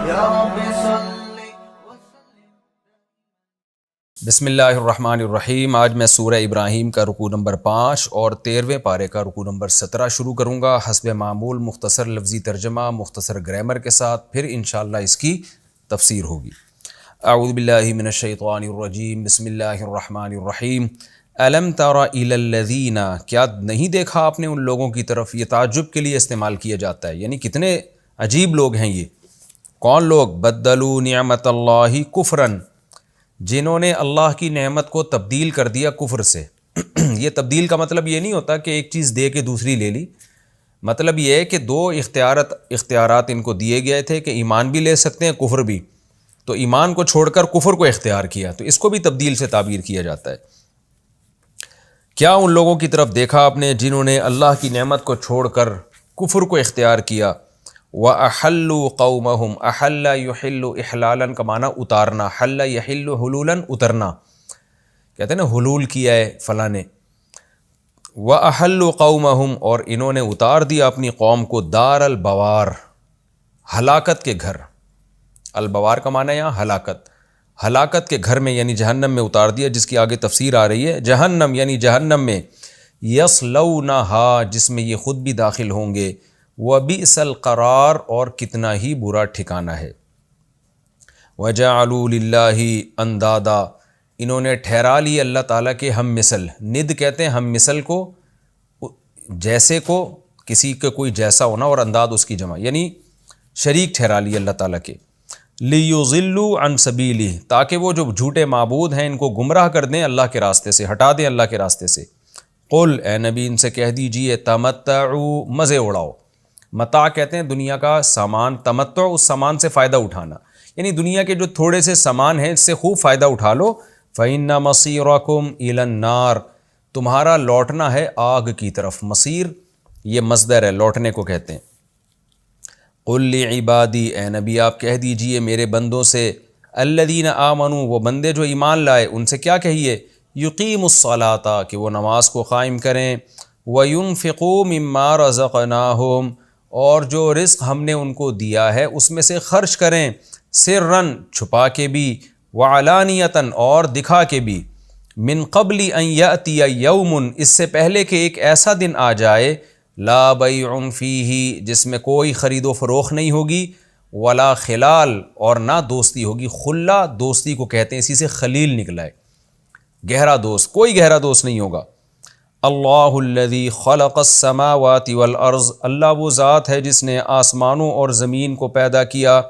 یا رب صل بسم اللہ الرحمن الرحیم۔ آج میں سورہ ابراہیم کا رکوع نمبر 5 اور 13ویں پارے کا رکوع نمبر 17 شروع کروں گا حسب معمول مختصر لفظی ترجمہ مختصر گرامر کے ساتھ، پھر انشاءاللہ اس کی تفسیر ہوگی۔ اعوذ باللہ من الشیطان الرجیم، بسم اللہ الرحمن الرحیم۔ الم تر الی الذین، کیا نہیں دیکھا آپ نے ان لوگوں کی طرف؟ یہ تعجب کے لیے استعمال کیا جاتا ہے، یعنی کتنے عجیب لوگ ہیں یہ۔ کون لوگ؟ بدلوا نعمت اللہ کفرن، جنہوں نے اللہ کی نعمت کو تبدیل کر دیا کفر سے۔ یہ تبدیل کا مطلب یہ نہیں ہوتا کہ ایک چیز دے کے دوسری لے لی، مطلب یہ ہے کہ دو اختیارات ان کو دیے گئے تھے کہ ایمان بھی لے سکتے ہیں کفر بھی، تو ایمان کو چھوڑ کر کفر کو اختیار کیا، تو اس کو بھی تبدیل سے تعبیر کیا جاتا ہے۔ کیا ان لوگوں کی طرف دیکھا آپ نے جنہوں نے اللہ کی نعمت کو چھوڑ کر کفر کو اختیار کیا؟ وَأَحَلُّوا قَوْمَهُمْ، أَحَلَّ يُحِلُّ إِحْلَالًا کا معنی اتارنا، حل يحل حلولاً اترنا، کہتے ہیں نا حلول کیا ہے فلاں نے۔ وَأَحَلُّوا قَوْمَهُمْ، اور انہوں نے اتار دیا اپنی قوم کو دار البوار، ہلاکت کے گھر۔ البوار کا معنی یہاں ہلاکت، ہلاکت کے گھر میں یعنی جہنم میں اتار دیا، جس کی آگے تفسیر آ رہی ہے۔ جہنم یعنی جہنم میں، یصلونہا جس میں یہ خود بھی داخل ہوں گے، وَبِئْسَ القرار اور کتنا ہی برا ٹھکانہ ہے۔ وَجَعَلُوا لِلَّهِ اندادا، انہوں نے ٹھہرا لی اللہ تعالیٰ کے ہم مثل۔ ند کہتے ہیں ہم مثل کو، جیسے کو، کسی کا کوئی جیسا ہونا، اور انداد اس کی جمع، یعنی شریک ٹھہرا لی اللہ تعالیٰ کے۔ لِيُضِلُّوا عَن سَبِيلِهِ، تاکہ وہ جو جھوٹے معبود ہیں ان کو گمراہ کر دیں اللہ کے راستے سے، ہٹا دیں اللہ کے راستے سے۔ قل، اے نبی ان سے کہہ دیجئے، تمتعوا، مزے اڑاؤ۔ متاع کہتے ہیں دنیا کا سامان، تمتع اس سامان سے فائدہ اٹھانا، یعنی دنیا کے جو تھوڑے سے سامان ہیں اس سے خوب فائدہ اٹھا لو۔ فَإِنَّ مَصِيرَكُمْ إِلَى النَّارِ، تمہارا لوٹنا ہے آگ کی طرف۔ مصیر یہ مصدر ہے، لوٹنے کو کہتے ہیں۔ قُلْ لِعِبَادِي، اے نبی آپ کہہ دیجئے میرے بندوں سے، الَّذِينَ آمَنُوا، وہ بندے جو ایمان لائے، ان سے کیا کہیے؟ يُقِيمُوا الصَّلَاةَ، کہ وہ نماز کو قائم کریں، وَيُنْفِقُوا مِمَّا رَزَقْنَاهُمْ، اور جو رزق ہم نے ان کو دیا ہے اس میں سے خرچ کریں، سرًا چھپا کے بھی، وعلانیتاً اور دکھا کے بھی، من قبل ان یأتی یوم، اس سے پہلے کہ ایک ایسا دن آ جائے، لا بیع فیہ، جس میں کوئی خرید و فروخت نہیں ہوگی، ولا خلال، اور نہ دوستی ہوگی۔ خلا دوستی کو کہتے ہیں، اسی سے خلیل نکلا ہے، گہرا دوست، کوئی گہرا دوست نہیں ہوگا۔ اللہ الذی خلق السماوات والارض، اللہ وہ ذات ہے جس نے آسمانوں اور زمین کو پیدا کیا۔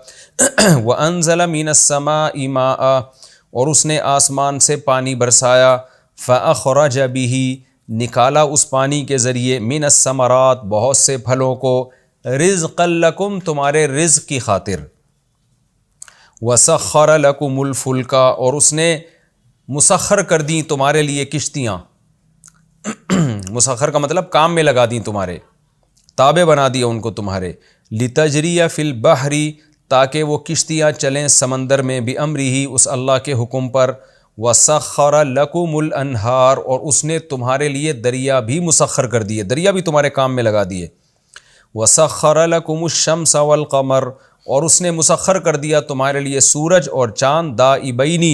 وانزل من السماء ماء، اور اس نے آسمان سے پانی برسایا۔ فاخرج به، نکالا اس پانی کے ذریعے، من الثمرات، بہت سے پھلوں کو، رزقا لکم، تمہارے رزق کی خاطر۔ وسخر لکم الفلک، اور اس نے مسخر کر دیں تمہارے لیے کشتیاں۔ مسخر کا مطلب کام میں لگا دیں، تمہارے تابع بنا دیا ان کو تمہارے۔ لتجری فی البحر، تاکہ وہ کشتیاں چلیں سمندر میں، بامرہ، اس اللہ کے حکم پر۔ وسخر لکم الانہار، اور اس نے تمہارے لیے دریا بھی مسخر کر دیے، دریا بھی تمہارے کام میں لگا دیے۔ وسخر لکم الشمس والقمر، اور اس نے مسخر کر دیا تمہارے لیے سورج اور چاند، دائبین،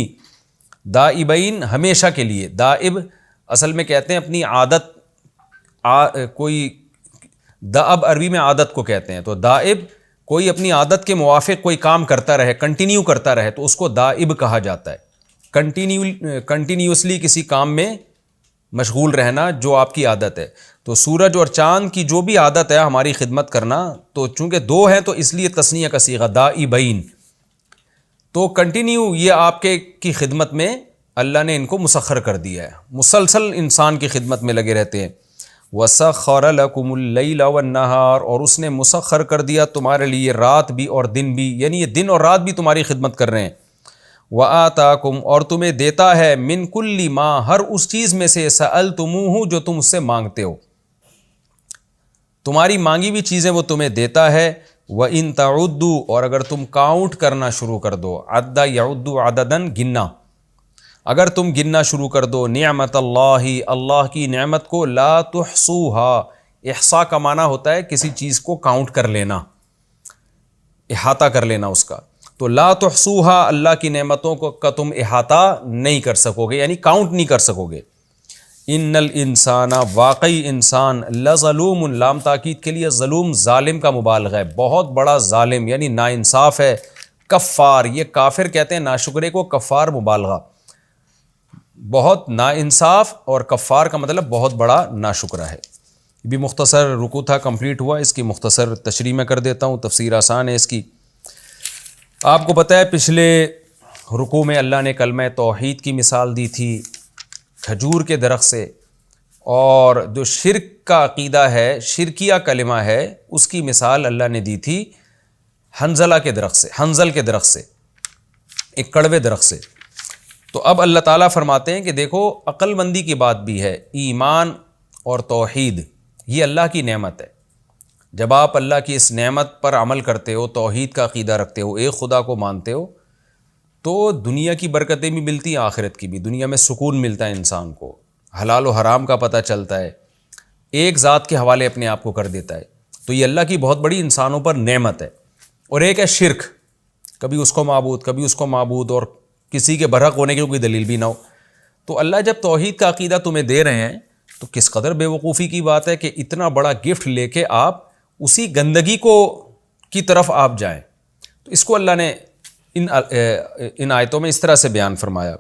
دائبین ہمیشہ کے لیے۔ دائب اصل میں کہتے ہیں اپنی عادت، کوئی دأب عربی میں عادت کو کہتے ہیں، تو دائب کوئی اپنی عادت کے موافق کوئی کام کرتا رہے، کنٹینیو کرتا رہے، تو اس کو دائب کہا جاتا ہے۔ کنٹینیوسلی کسی کام میں مشغول رہنا جو آپ کی عادت ہے۔ تو سورج اور چاند کی جو بھی عادت ہے ہماری خدمت کرنا، تو چونکہ دو ہیں تو اس لیے تثنیہ کا صیغہ دائبین، تو کنٹینیو یہ آپ کی خدمت میں اللہ نے ان کو مسخر کر دیا ہے، مسلسل انسان کی خدمت میں لگے رہتے ہیں۔ وَسَخَّرَ لَكُمُ اللَّيْلَ وَالنَّهَارَ، اور اس نے مسخر کر دیا تمہارے لیے رات بھی اور دن بھی، یعنی یہ دن اور رات بھی تمہاری خدمت کر رہے ہیں۔ وَآتَاكُمْ، اور تمہیں دیتا ہے، من کل ما، ہر اس چیز میں سے، سألتموہ، جو تم اس سے مانگتے ہو، تمہاری مانگی بھی چیزیں وہ تمہیں دیتا ہے۔ وَإِن تَعُدُّوا، اور اگر تم کاؤنٹ کرنا شروع کر دو، عد یعد عددن، گننا، اگر تم گننا شروع کر دو، نعمت اللہ، اللہ کی نعمت کو، لا تحصوها، احصاء کا معنی ہوتا ہے کسی چیز کو کاؤنٹ کر لینا، احاطہ کر لینا اس کا۔ تو لا تحصوہا، اللہ کی نعمتوں کو کا تم احاطہ نہیں کر سکو گے، یعنی کاؤنٹ نہیں کر سکو گے۔ ان الانسان، واقعی انسان، لظلوم، لام تاکید کے لیے ظلم ظالم کا مبالغہ ہے، بہت بڑا ظالم یعنی ناانصاف ہے۔ کفار، یہ کافر کہتے ہیں ناشکرے کو، کفار مبالغہ، بہت ناانصاف، اور کفار کا مطلب بہت بڑا ناشکرہ ہے۔ یہ بھی مختصر رکوع تھا، کمپلیٹ ہوا، اس کی مختصر تشریح میں کر دیتا ہوں، تفسیر آسان ہے اس کی۔ آپ کو پتہ ہے پچھلے رکوع میں اللہ نے کلمہ توحید کی مثال دی تھی کھجور کے درخت سے، اور جو شرک کا عقیدہ ہے، شرکیہ کلمہ ہے، اس کی مثال اللہ نے دی تھی حنظلہ کے درخت سے، حنظل کے درخت سے، ایک کڑوے درخت سے۔ تو اب اللہ تعالیٰ فرماتے ہیں کہ دیکھو عقل مندی کی بات بھی ہے، ایمان اور توحید یہ اللہ کی نعمت ہے۔ جب آپ اللہ کی اس نعمت پر عمل کرتے ہو، توحید کا عقیدہ رکھتے ہو، ایک خدا کو مانتے ہو، تو دنیا کی برکتیں بھی ملتی ہیں، آخرت کی بھی۔ دنیا میں سکون ملتا ہے انسان کو، حلال و حرام کا پتہ چلتا ہے، ایک ذات کے حوالے اپنے آپ کو کر دیتا ہے۔ تو یہ اللہ کی بہت بڑی انسانوں پر نعمت ہے۔ اور ایک ہے شرک، کبھی اس کو معبود، کبھی اس کو معبود، اور کسی کے برحق ہونے کی کوئی دلیل بھی نہ ہو۔ تو اللہ جب توحید کا عقیدہ تمہیں دے رہے ہیں تو کس قدر بے وقوفی کی بات ہے کہ اتنا بڑا گفٹ لے کے آپ اسی گندگی کی طرف آپ جائیں۔ تو اس کو اللہ نے ان آیتوں میں اس طرح سے بیان فرمایا،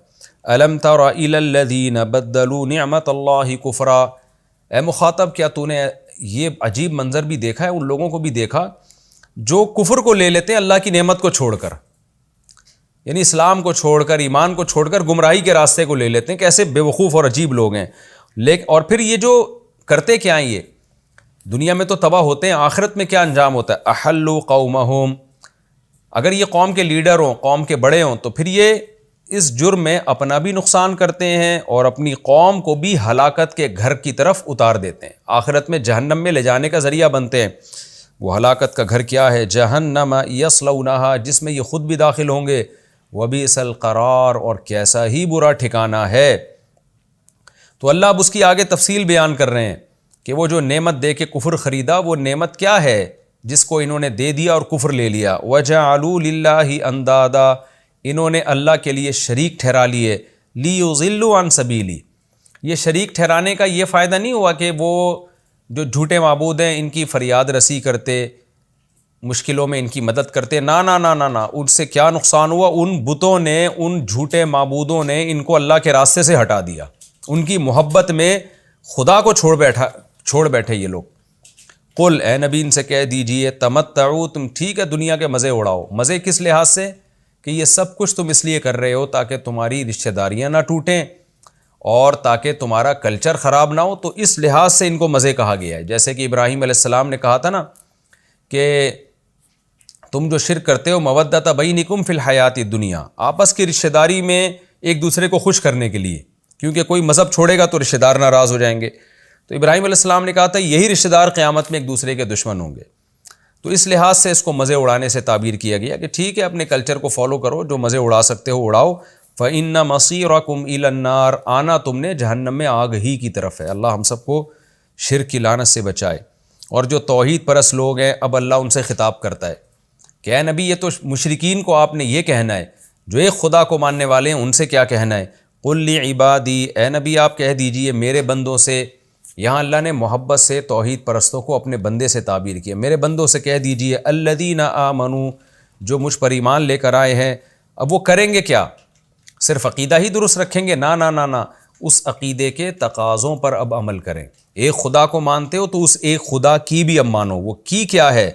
الم تر الی الذین بدلوا نعمت اللہ کفرا، اے مخاطب کیا تو نے یہ عجیب منظر بھی دیکھا ہے، ان لوگوں کو بھی دیکھا جو کفر کو لے لیتے ہیں اللہ کی نعمت کو چھوڑ کر، یعنی اسلام کو چھوڑ کر، ایمان کو چھوڑ کر گمراہی کے راستے کو لے لیتے ہیں، کیسے بے وقوف اور عجیب لوگ ہیں۔ اور پھر یہ جو کرتے کیا ہیں، یہ دنیا میں تو تباہ ہوتے ہیں، آخرت میں کیا انجام ہوتا ہے، احلوا قومہم، اگر یہ قوم کے لیڈر ہوں، قوم کے بڑے ہوں، تو پھر یہ اس جرم میں اپنا بھی نقصان کرتے ہیں اور اپنی قوم کو بھی ہلاکت کے گھر کی طرف اتار دیتے ہیں، آخرت میں جہنم میں لے جانے کا ذریعہ بنتے ہیں۔ وہ ہلاکت کا گھر کیا ہے، جہنم یصلونہا، جس میں یہ خود بھی داخل ہوں گے، وبئس القرار، اور کیسا ہی برا ٹھکانہ ہے۔ تو اللہ اب اس کی آگے تفصیل بیان کر رہے ہیں کہ وہ جو نعمت دے کے کفر خریدا، وہ نعمت کیا ہے جس کو انہوں نے دے دیا اور کفر لے لیا۔ وَجَعَلُوا لِلَّهِ أَنْدَادًا، انہوں نے اللہ کے لیے شریک ٹھہرا لیے، لِيُضِلُّوا عَنْ سَبِيلِهِ۔ یہ شریک ٹھہرانے کا یہ فائدہ نہیں ہوا کہ وہ جو جھوٹے معبود ہیں ان کی فریاد رسی کرتے، مشکلوں میں ان کی مدد کرتے، نہ نہ نہ نہ نہ، ان سے کیا نقصان ہوا، ان بتوں نے، ان جھوٹے معبودوں نے ان کو اللہ کے راستے سے ہٹا دیا، ان کی محبت میں خدا کو چھوڑ بیٹھے یہ لوگ۔ قل، اے نبی ان سے کہہ دیجئے، تمتعوا، تم ٹھیک ہے دنیا کے مزے اڑاؤ۔ مزے کس لحاظ سے؟ کہ یہ سب کچھ تم اس لیے کر رہے ہو تاکہ تمہاری رشتہ داریاں نہ ٹوٹیں اور تاکہ تمہارا کلچر خراب نہ ہو، تو اس لحاظ سے ان کو مزے کہا گیا ہے۔ جیسے کہ ابراہیم علیہ السلام نے کہا تھا نا کہ تم جو شرک کرتے ہو، مودۃ بینکم فی الحیات الدنیا، آپس کی رشتہ داری میں ایک دوسرے کو خوش کرنے کے لیے، کیونکہ کوئی مذہب چھوڑے گا تو رشتہ دار ناراض ہو جائیں گے۔ تو ابراہیم علیہ السلام نے کہا تھا یہی رشتہ دار قیامت میں ایک دوسرے کے دشمن ہوں گے۔ تو اس لحاظ سے اس کو مزے اڑانے سے تعبیر کیا گیا کہ ٹھیک ہے اپنے کلچر کو فالو کرو، جو مزے اڑا سکتے ہو اڑاؤ۔ فَإِنَّ مَصِيرَكُمْ إِلَى النَّارِ، آنا تم نے جہنم میں، آگ ہی کی طرف ہے۔ اللہ ہم سب کو شرک کی لعنت سے بچائے۔ اور جو توحید پرست لوگ ہیں، اب اللہ ان سے خطاب کرتا ہے کہ اے نبی، یہ تو مشرکین کو آپ نے یہ کہنا ہے، جو ایک خدا کو ماننے والے ہیں ان سے کیا کہنا ہے، قُل لِعِبَادِي، اے نبی آپ کہہ دیجئے میرے بندوں سے۔ یہاں اللہ نے محبت سے توحید پرستوں کو اپنے بندے سے تعبیر کیا، میرے بندوں سے کہہ دیجئے، الذین آمنوا، جو مجھ پر ایمان لے کر آئے ہیں۔ اب وہ کریں گے کیا؟ صرف عقیدہ ہی درست رکھیں گے؟ نہ نہ نہ نہ، اس عقیدے کے تقاضوں پر اب عمل کریں۔ ایک خدا کو مانتے ہو تو اس ایک خدا کی بھی اب مانو۔ وہ کی کیا ہے؟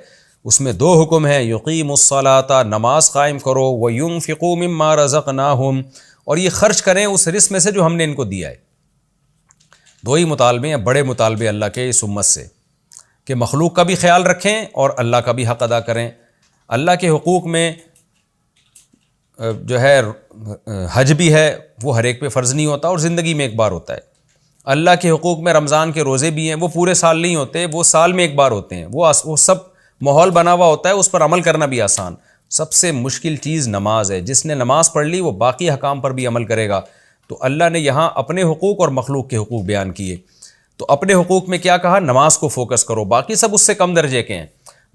اس میں دو حکم ہیں، یقیموا الصلاۃ، نماز قائم کرو، وینفقوا مما رزقناہم، اور یہ خرچ کریں اس رزق میں سے جو ہم نے ان کو دیا ہے۔ دو ہی مطالبے ہیں، بڑے مطالبے اللہ کے اس امت سے، کہ مخلوق کا بھی خیال رکھیں اور اللہ کا بھی حق ادا کریں۔ اللہ کے حقوق میں جو ہے حج بھی ہے، وہ ہر ایک پہ فرض نہیں ہوتا اور زندگی میں ایک بار ہوتا ہے۔ اللہ کے حقوق میں رمضان کے روزے بھی ہیں، وہ پورے سال نہیں ہوتے، وہ سال میں ایک بار ہوتے ہیں۔ وہ سب ماحول بنا ہوا ہوتا ہے، اس پر عمل کرنا بھی آسان۔ سب سے مشکل چیز نماز ہے، جس نے نماز پڑھ لی وہ باقی حکام پر بھی عمل کرے گا۔ تو اللہ نے یہاں اپنے حقوق اور مخلوق کے حقوق بیان کیے۔ تو اپنے حقوق میں کیا کہا؟ نماز کو فوکس کرو، باقی سب اس سے کم درجے کے ہیں۔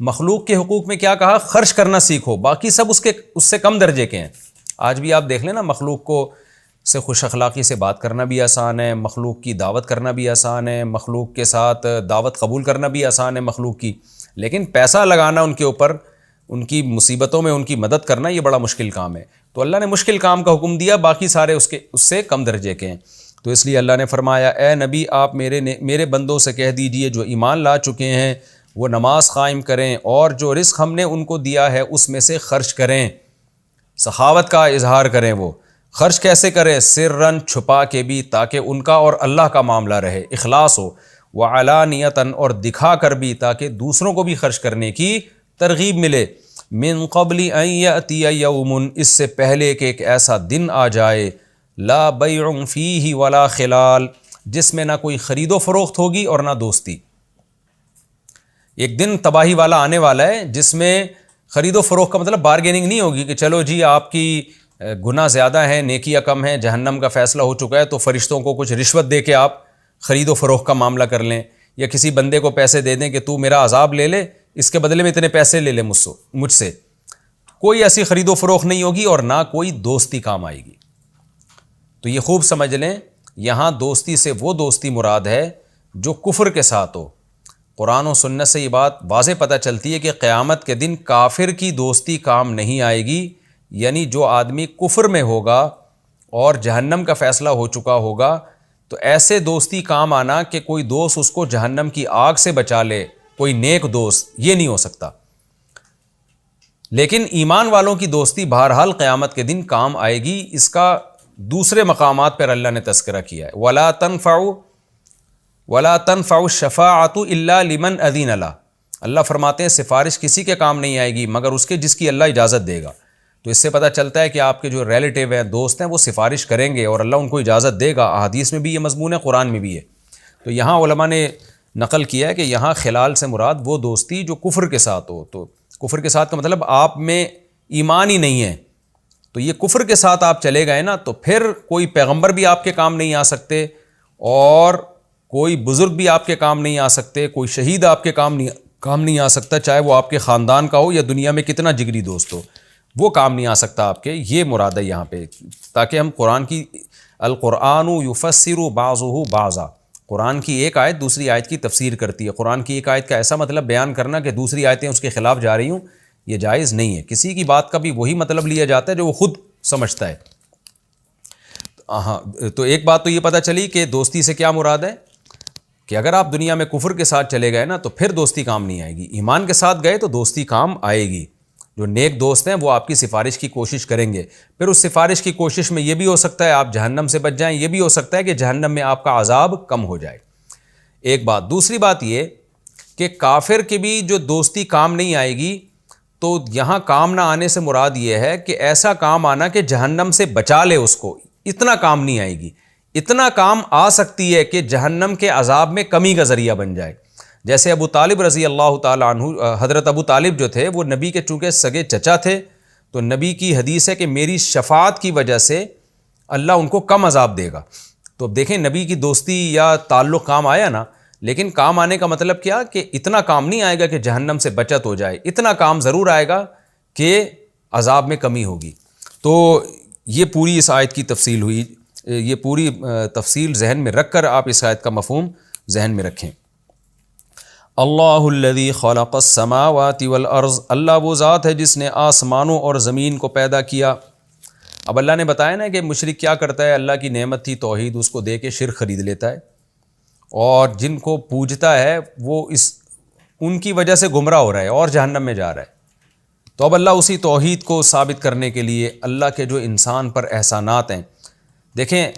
مخلوق کے حقوق میں کیا کہا؟ خرچ کرنا سیکھو، باقی سب اس سے کم درجے کے ہیں۔ آج بھی آپ دیکھ لیں نا، مخلوق کو سے خوش اخلاقی سے بات کرنا بھی آسان ہے، مخلوق کی دعوت کرنا بھی آسان ہے، مخلوق کے ساتھ دعوت قبول کرنا بھی آسان ہے مخلوق کی، لیکن پیسہ لگانا ان کے اوپر، ان کی مصیبتوں میں ان کی مدد کرنا، یہ بڑا مشکل کام ہے۔ تو اللہ نے مشکل کام کا حکم دیا، باقی سارے اس سے کم درجے کے ہیں۔ تو اس لیے اللہ نے فرمایا اے نبی آپ میرے بندوں سے کہہ دیجئے جو ایمان لا چکے ہیں وہ نماز قائم کریں اور جو رزق ہم نے ان کو دیا ہے اس میں سے خرچ کریں، سخاوت کا اظہار کریں۔ وہ خرچ کیسے کریں؟ سرًا، چھپا کے بھی، تاکہ ان کا اور اللہ کا معاملہ رہے، اخلاص ہو، وعلانیتاً، اور دکھا کر بھی، تاکہ دوسروں کو بھی خرچ کرنے کی ترغیب ملے۔ من قبل ان یأتی یوم، اس سے پہلے کہ ایک ایسا دن آ جائے، لا بیع فیہ ولا خلال، جس میں نہ کوئی خرید و فروخت ہوگی اور نہ دوستی۔ ایک دن تباہی والا آنے والا ہے جس میں خرید و فروخت کا مطلب بارگیننگ نہیں ہوگی کہ چلو جی آپ کی گناہ زیادہ ہیں، نیکیاں کم ہیں، جہنم کا فیصلہ ہو چکا ہے تو فرشتوں کو کچھ رشوت دے کے آپ خرید و فروخت کا معاملہ کر لیں، یا کسی بندے کو پیسے دے دیں کہ تو میرا عذاب لے لے، اس کے بدلے میں اتنے پیسے لے لے مجھ سے۔ کوئی ایسی خرید و فروخت نہیں ہوگی اور نہ کوئی دوستی کام آئے گی۔ تو یہ خوب سمجھ لیں، یہاں دوستی سے وہ دوستی مراد ہے جو کفر کے ساتھ ہو۔ قرآن و سنت سے یہ بات واضح پتہ چلتی ہے کہ قیامت کے دن کافر کی دوستی کام نہیں آئے گی، یعنی جو آدمی کفر میں ہوگا اور جہنم کا فیصلہ ہو چکا ہوگا تو ایسے دوستی کام آنا کہ کوئی دوست اس کو جہنم کی آگ سے بچا لے، کوئی نیک دوست، یہ نہیں ہو سکتا۔ لیکن ایمان والوں کی دوستی بہرحال قیامت کے دن کام آئے گی، اس کا دوسرے مقامات پر اللہ نے تذکرہ کیا ہے۔ وَلَا تَنْفَعُ الشَّفَاعَةُ إِلَّا لِمَنْ أَذِنَ لَهُ، اللہ فرماتے ہیں سفارش کسی کے کام نہیں آئے گی مگر اس کے جس کی اللہ اجازت دے گا۔ تو اس سے پتہ چلتا ہے کہ آپ کے جو ریلیٹیو ہیں، دوست ہیں، وہ سفارش کریں گے اور اللہ ان کو اجازت دے گا۔ احادیث میں بھی یہ مضمون ہے، قرآن میں بھی ہے۔ تو یہاں علماء نے نقل کیا ہے کہ یہاں خلال سے مراد وہ دوستی جو کفر کے ساتھ ہو۔ تو کفر کے ساتھ کا مطلب آپ میں ایمان ہی نہیں ہے، تو یہ کفر کے ساتھ آپ چلے گئے نا تو پھر کوئی پیغمبر بھی آپ کے کام نہیں آ سکتے اور کوئی بزرگ بھی آپ کے کام نہیں آ سکتے، کوئی شہید آپ کے کام نہیں آ سکتا، چاہے وہ آپ کے خاندان کا ہو یا دنیا میں کتنا جگری دوست ہو، وہ کام نہیں آ سکتا آپ کے۔ یہ مراد ہے یہاں پہ، تاکہ ہم قرآن کی القرآن یفسر بعضہ بعضا، قرآن کی ایک آیت دوسری آیت کی تفسیر کرتی ہے۔ قرآن کی ایک آیت کا ایسا مطلب بیان کرنا کہ دوسری آیتیں اس کے خلاف جا رہی ہوں، یہ جائز نہیں ہے۔ کسی کی بات کا بھی وہی مطلب لیا جاتا ہے جو وہ خود سمجھتا ہے۔ ہاں، تو ایک بات تو یہ پتہ چلی کہ دوستی سے کیا مراد ہے کہ اگر آپ دنیا میں کفر کے ساتھ چلے گئے نا تو پھر دوستی کام نہیں آئے گی، ایمان کے ساتھ گئے تو دوستی کام آئے گی۔ جو نیک دوست ہیں وہ آپ کی سفارش کی کوشش کریں گے، پھر اس سفارش کی کوشش میں یہ بھی ہو سکتا ہے آپ جہنم سے بچ جائیں، یہ بھی ہو سکتا ہے کہ جہنم میں آپ کا عذاب کم ہو جائے۔ ایک بات، دوسری بات یہ کہ کافر کی بھی جو دوستی کام نہیں آئے گی، تو یہاں کام نہ آنے سے مراد یہ ہے کہ ایسا کام آنا کہ جہنم سے بچا لے اس کو، اتنا کام نہیں آئے گی۔ اتنا کام آ سکتی ہے کہ جہنم کے عذاب میں کمی کا ذریعہ بن جائے۔ جیسے ابو طالب رضی اللہ تعالیٰ عنہ، حضرت ابو طالب جو تھے وہ نبی کے چونکہ سگے چچا تھے، تو نبی کی حدیث ہے کہ میری شفاعت کی وجہ سے اللہ ان کو کم عذاب دے گا۔ تو اب دیکھیں نبی کی دوستی یا تعلق کام آیا نا، لیکن کام آنے کا مطلب کیا کہ اتنا کام نہیں آئے گا کہ جہنم سے بچت ہو جائے، اتنا کام ضرور آئے گا کہ عذاب میں کمی ہوگی۔ تو یہ پوری اس آیت کی تفصیل ہوئی، یہ پوری تفصیل ذہن میں رکھ کر آپ اس آیت کا مفہوم ذہن میں رکھیں۔ اللہ الذی خلق السماوات والارض، اللہ وہ ذات ہے جس نے آسمانوں اور زمین کو پیدا کیا۔ اب اللہ نے بتایا نا کہ مشرک کیا کرتا ہے، اللہ کی نعمت تھی توحید، اس کو دے کے شرک خرید لیتا ہے، اور جن کو پوجتا ہے وہ ان کی وجہ سے گمراہ ہو رہا ہے اور جہنم میں جا رہا ہے۔ تو اب اللہ اسی توحید کو ثابت کرنے کے لیے اللہ کے جو انسان پر احسانات ہیں، دیکھیں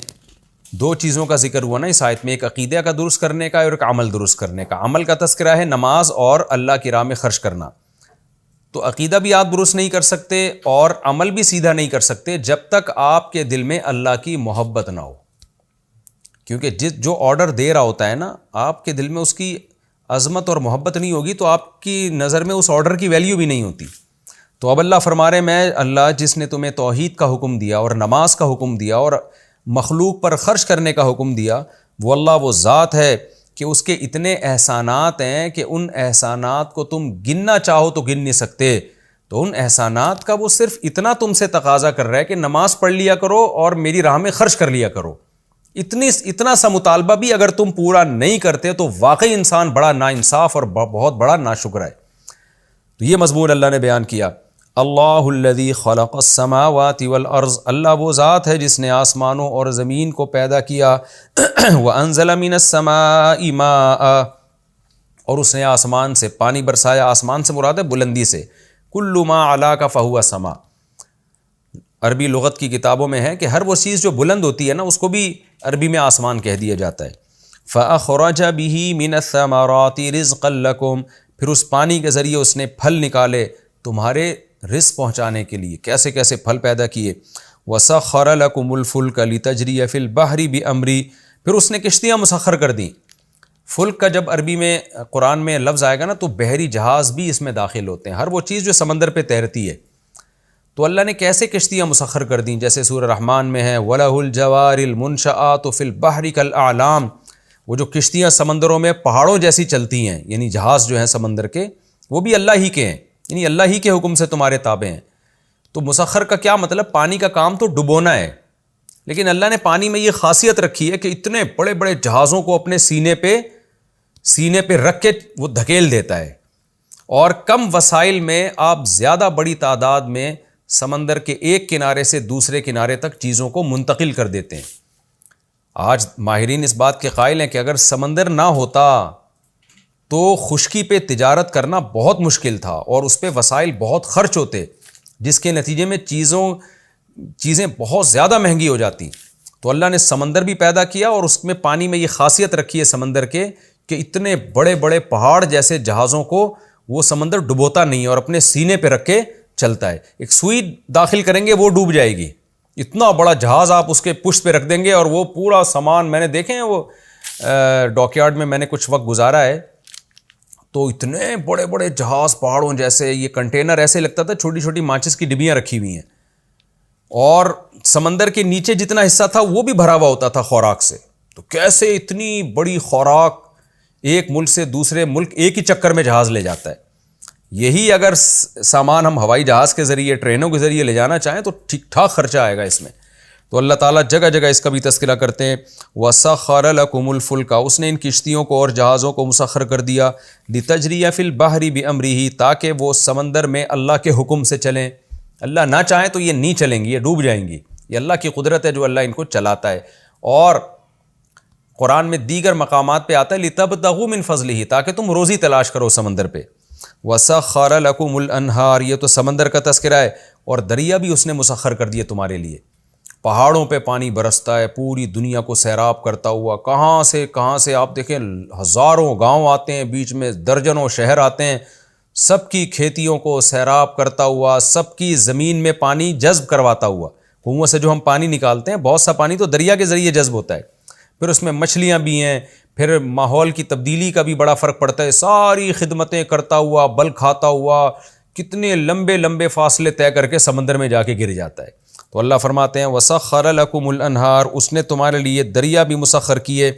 دو چیزوں کا ذکر ہوا نا اس آیت میں، ایک عقیدہ کا درست کرنے کا اور ایک عمل درست کرنے کا۔ عمل کا تذکرہ ہے نماز اور اللہ کی راہ میں خرچ کرنا، تو عقیدہ بھی آپ درست نہیں کر سکتے اور عمل بھی سیدھا نہیں کر سکتے جب تک آپ کے دل میں اللہ کی محبت نہ ہو، کیونکہ جو آرڈر دے رہا ہوتا ہے نا، آپ کے دل میں اس کی عظمت اور محبت نہیں ہوگی تو آپ کی نظر میں اس آرڈر کی ویلیو بھی نہیں ہوتی۔ تو اب اللہ فرما رہے میں اللہ جس نے تمہیں توحید کا حکم دیا اور نماز کا حکم دیا اور مخلوق پر خرچ کرنے کا حکم دیا، وہ اللہ وہ ذات ہے کہ اس کے اتنے احسانات ہیں کہ ان احسانات کو تم گننا چاہو تو گن نہیں سکتے. تو ان احسانات کا وہ صرف اتنا تم سے تقاضا کر رہا ہے کہ نماز پڑھ لیا کرو اور میری راہ میں خرچ کر لیا کرو. اتنا سا مطالبہ بھی اگر تم پورا نہیں کرتے تو واقعی انسان بڑا ناانصاف اور بہت بڑا ناشکر ہے. تو یہ مضمون اللہ نے بیان کیا. اللہ الذی خلق السماوات والارض، اللہ وہ ذات ہے جس نے آسمانوں اور زمین کو پیدا کیا. وانزل من السماء ماء، اور اس نے آسمان سے پانی برسایا. آسمان سے مراد ہے بلندی سے. کل ما علاک فہو سما. عربی لغت کی کتابوں میں ہے کہ ہر وہ چیز جو بلند ہوتی ہے نا اس کو بھی عربی میں آسمان کہہ دیا جاتا ہے. فأخرج به من الثمرات رزقا لكم، پھر اس پانی کے ذریعے اس نے پھل نکالے تمہارے رزق پہنچانے کے لیے. کیسے کیسے پھل پیدا کیے. وسخر لكم الفلك لتجري في البحر بأمري، پھر اس نے کشتیاں مسخر کر دیں. فلک کا جب عربی میں قرآن میں لفظ آئے گا نا تو بحری جہاز بھی اس میں داخل ہوتے ہیں، ہر وہ چیز جو سمندر پہ تیرتی ہے. تو اللہ نے کیسے کشتیاں مسخر کر دیں، جیسے سورہ رحمان میں ہے وَلَهُ الْجَوَارِ الْمُنْشَآتُ فِي الْبَحْرِ كَالْأَعْلَامِ، وہ جو کشتیاں سمندروں میں پہاڑوں جیسی چلتی ہیں، یعنی جہاز جو ہیں سمندر کے وہ بھی اللہ ہی کے ہیں، یعنی اللہ ہی کے حکم سے تمہارے تابع ہیں. تو مسخر کا کیا مطلب، پانی کا کام تو ڈبونا ہے، لیکن اللہ نے پانی میں یہ خاصیت رکھی ہے کہ اتنے بڑے بڑے جہازوں کو اپنے سینے پہ رکھ کے وہ دھکیل دیتا ہے، اور کم وسائل میں آپ زیادہ بڑی تعداد میں سمندر کے ایک کنارے سے دوسرے کنارے تک چیزوں کو منتقل کر دیتے ہیں. آج ماہرین اس بات کے قائل ہیں کہ اگر سمندر نہ ہوتا تو خشکی پہ تجارت کرنا بہت مشکل تھا اور اس پہ وسائل بہت خرچ ہوتے، جس کے نتیجے میں چیزیں بہت زیادہ مہنگی ہو جاتی. تو اللہ نے سمندر بھی پیدا کیا اور اس میں پانی میں یہ خاصیت رکھی ہے سمندر کے کہ اتنے بڑے بڑے پہاڑ جیسے جہازوں کو وہ سمندر ڈبوتا نہیں اور اپنے سینے پہ رکھ کے چلتا ہے. ایک سوئی داخل کریں گے وہ ڈوب جائے گی، اتنا بڑا جہاز آپ اس کے پشت پہ رکھ دیں گے اور وہ پورا سامان، میں نے دیکھے ہیں وہ ڈاک یارڈ میں میں نے کچھ وقت گزارا ہے، تو اتنے بڑے بڑے جہاز پہاڑوں جیسے، یہ کنٹینر ایسے لگتا تھا چھوٹی چھوٹی ماچس کی ڈبیاں رکھی ہوئی ہیں، اور سمندر کے نیچے جتنا حصہ تھا وہ بھی بھرا ہوا ہوتا تھا خوراک سے. تو کیسے اتنی بڑی خوراک ایک ملک سے دوسرے ملک ایک ہی چکر میں جہاز لے جاتا ہے. یہی اگر سامان ہم ہوائی جہاز کے ذریعے، ٹرینوں کے ذریعے لے جانا چاہیں تو ٹھیک ٹھاک خرچہ آئے گا اس میں. تو اللہ تعالیٰ جگہ جگہ اس کا بھی تذکرہ کرتے ہیں. وَسَخَّرَ لَكُمُ الْفُلْكَ، اس نے ان کشتیوں کو اور جہازوں کو مسخر کر دیا. لِتَجْرِيَ فِي الْبَحْرِ بِأَمْرِهِ، تاکہ وہ سمندر میں اللہ کے حکم سے چلیں. اللہ نہ چاہیں تو یہ نہیں چلیں گی، یہ ڈوب جائیں گی. یہ اللہ کی قدرت ہے جو اللہ ان کو چلاتا ہے. اور قرآن میں دیگر مقامات پہ آتا ہے لِتَبْتَغُوا مِنْ فَضْلِهِ، تاکہ تم روزی تلاش کرو سمندر پہ. وَسَخَّرَ لَكُمُ الْأَنْهَارِ، یہ تو سمندر کا تذکرہ ہے، اور دریا بھی اس نے مسخر کر دیے تمہارے لیے. پہاڑوں پہ پانی برستا ہے پوری دنیا کو سیراب کرتا ہوا، کہاں سے آپ دیکھیں ہزاروں گاؤں آتے ہیں، بیچ میں درجنوں شہر آتے ہیں، سب کی کھیتیوں کو سیراب کرتا ہوا، سب کی زمین میں پانی جذب کرواتا ہوا. کنویں سے جو ہم پانی نکالتے ہیں بہت سا پانی تو دریا کے ذریعے جذب ہوتا ہے، پھر اس میں مچھلیاں بھی ہیں، پھر ماحول کی تبدیلی کا بھی بڑا فرق پڑتا ہے. ساری خدمتیں کرتا ہوا، بل کھاتا ہوا، کتنے لمبے لمبے فاصلے طے کر کے سمندر میں جا کے گر جاتا ہے. تو اللہ فرماتے ہیں وَسَخَّرَ لَكُمُ الْأَنْهَارِ، اس نے تمہارے لیے دریا بھی مسخر کیے.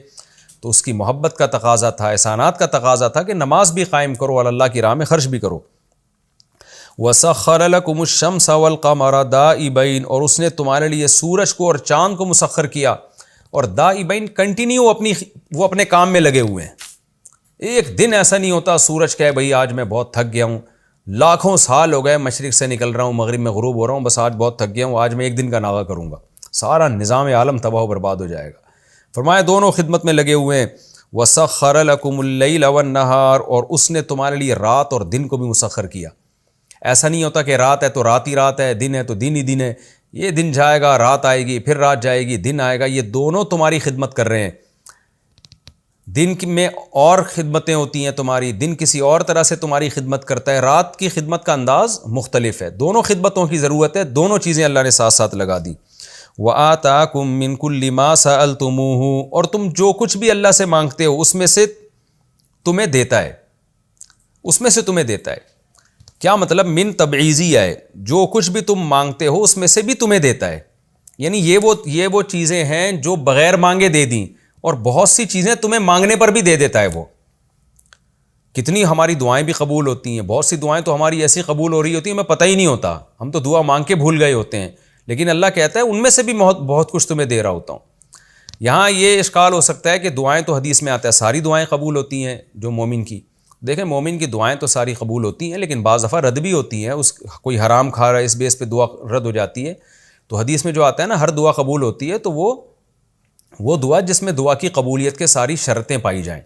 تو اس کی محبت کا تقاضا تھا، احسانات کا تقاضا تھا کہ نماز بھی قائم کرو اور اللہ کی راہ میں خرچ بھی کرو. وَسَخَّرَ لَكُمُ الشَّمْسَ وَالْقَمَرَ دَائِبَيْنِ، اور اس نے تمہارے لیے سورج کو اور چاند کو مسخر کیا. اور دائبین کنٹینیو وہ اپنے کام میں لگے ہوئے ہیں. ایک دن ایسا نہیں ہوتا سورج کہے بھئی آج میں بہت تھک گیا ہوں، لاکھوں سال ہو گئے مشرق سے نکل رہا ہوں مغرب میں غروب ہو رہا ہوں، بس آج بہت تھک گیا ہوں، آج میں ایک دن کا ناغہ کروں گا، سارا نظام عالم تباہ و برباد ہو جائے گا. فرمایا دونوں خدمت میں لگے ہوئے ہیں. وَسَخَّرَ لَكُمُ اللَّيْلَ وَالنَّهَارَ، اور اس نے تمہارے لیے رات اور دن کو بھی مسخر کیا. ایسا نہیں ہوتا کہ رات ہے تو رات ہی رات ہے، دن ہے تو دن ہی دن ہے. یہ دن جائے گا رات آئے گی، پھر رات جائے گی دن آئے گا. یہ دونوں تمہاری خدمت کر رہے ہیں. دن میں اور خدمتیں ہوتی ہیں تمہاری، دن کسی اور طرح سے تمہاری خدمت کرتا ہے، رات کی خدمت کا انداز مختلف ہے. دونوں خدمتوں کی ضرورت ہے، دونوں چیزیں اللہ نے ساتھ ساتھ لگا دی. وَآتَاكُم مِّن كُلِّ مَا سَأَلْتُمُوهُ، اور تم جو کچھ بھی اللہ سے مانگتے ہو اس میں سے تمہیں دیتا ہے، اس میں سے تمہیں دیتا ہے. کیا مطلب؟ من تبعیضی ہے، جو کچھ بھی تم مانگتے ہو اس میں سے بھی تمہیں دیتا ہے. یعنی یہ وہ چیزیں ہیں جو بغیر مانگے دے دیں، اور بہت سی چیزیں تمہیں مانگنے پر بھی دے دیتا ہے وہ. کتنی ہماری دعائیں بھی قبول ہوتی ہیں, بہت سی دعائیں تو ہماری ایسی قبول ہو رہی ہوتی ہیں ہمیں پتہ ہی نہیں ہوتا, ہم تو دعا مانگ کے بھول گئے ہوتے ہیں, لیکن اللہ کہتا ہے ان میں سے بھی بہت کچھ تمہیں دے رہا ہوتا ہوں. یہاں یہ اشکال ہو سکتا ہے کہ دعائیں تو حدیث میں آتا ہے ساری دعائیں قبول ہوتی ہیں جو مومن کی. دیکھیں مومن کی دعائیں تو ساری قبول ہوتی ہیں, لیکن بعض دفعہ رد بھی ہوتی ہیں. کوئی حرام کھا رہا ہے اس بیس پہ دعا رد ہو جاتی ہے. تو حدیث میں جو آتا ہے نا ہر دعا قبول ہوتی ہے, تو وہ دعا جس میں دعا کی قبولیت کے ساری شرطیں پائی جائیں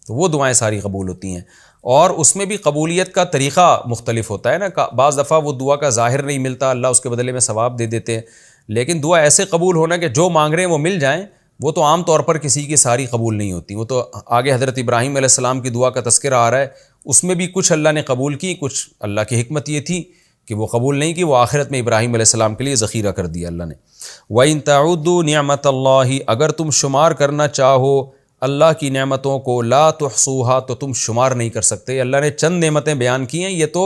تو وہ دعائیں ساری قبول ہوتی ہیں. اور اس میں بھی قبولیت کا طریقہ مختلف ہوتا ہے نا. بعض دفعہ وہ دعا کا ظاہر نہیں ملتا, اللہ اس کے بدلے میں ثواب دے دیتے ہیں, لیکن دعا ایسے قبول ہونا کہ جو مانگ رہے ہیں وہ مل جائیں, وہ تو عام طور پر کسی کی ساری قبول نہیں ہوتی. وہ تو آگے حضرت ابراہیم علیہ السلام کی دعا کا تذکرہ آ رہا ہے, اس میں بھی کچھ اللہ نے قبول کی, کچھ اللہ کی حکمت یہ تھی کہ وہ قبول نہیں کی, وہ آخرت میں ابراہیم علیہ السلام کے لیے ذخیرہ کر دیا اللہ نے. وَإِن تَعُدُّوا نِعْمَةَ اللَّهِ, اگر تم شمار کرنا چاہو اللہ کی نعمتوں کو, لا تحصوها, تو تم شمار نہیں کر سکتے. اللہ نے چند نعمتیں بیان کی ہیں, یہ تو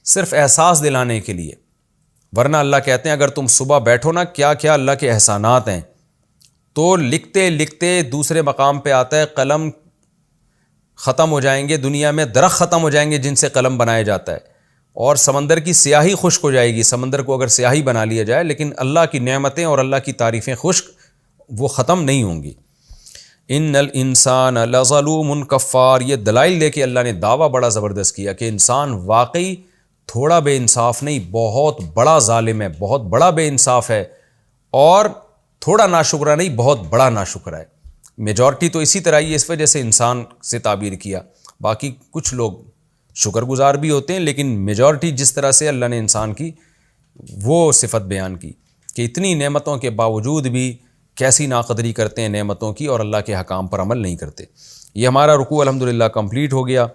صرف احساس دلانے کے لیے, ورنہ اللہ کہتے ہیں اگر تم صبح بیٹھو نا کیا کیا اللہ کے احسانات ہیں, تو لکھتے لکھتے دوسرے مقام پہ آتا ہے قلم ختم ہو جائیں گے دنیا میں, درخت ختم ہو جائیں گے جن سے قلم بنایا جاتا ہے, اور سمندر کی سیاہی خشک ہو جائے گی, سمندر کو اگر سیاہی بنا لیا جائے, لیکن اللہ کی نعمتیں اور اللہ کی تعریفیں خشک وہ ختم نہیں ہوں گی. ان الانسان لظلوم کفار, یہ دلائل دے کے اللہ نے دعویٰ بڑا زبردست کیا کہ انسان واقعی تھوڑا بے انصاف نہیں, بہت بڑا ظالم ہے, بہت بڑا بے انصاف ہے, اور تھوڑا ناشکرہ نہیں, بہت بڑا ناشکرہ ہے. میجورٹی تو اسی طرح ہی اس وجہ سے انسان سے تعبیر کیا, باقی کچھ لوگ شکر گزار بھی ہوتے ہیں, لیکن میجورٹی جس طرح سے اللہ نے انسان کی وہ صفت بیان کی کہ اتنی نعمتوں کے باوجود بھی کیسی ناقدری کرتے ہیں نعمتوں کی, اور اللہ کے حکام پر عمل نہیں کرتے. یہ ہمارا رکوع الحمدللہ کمپلیٹ ہو گیا.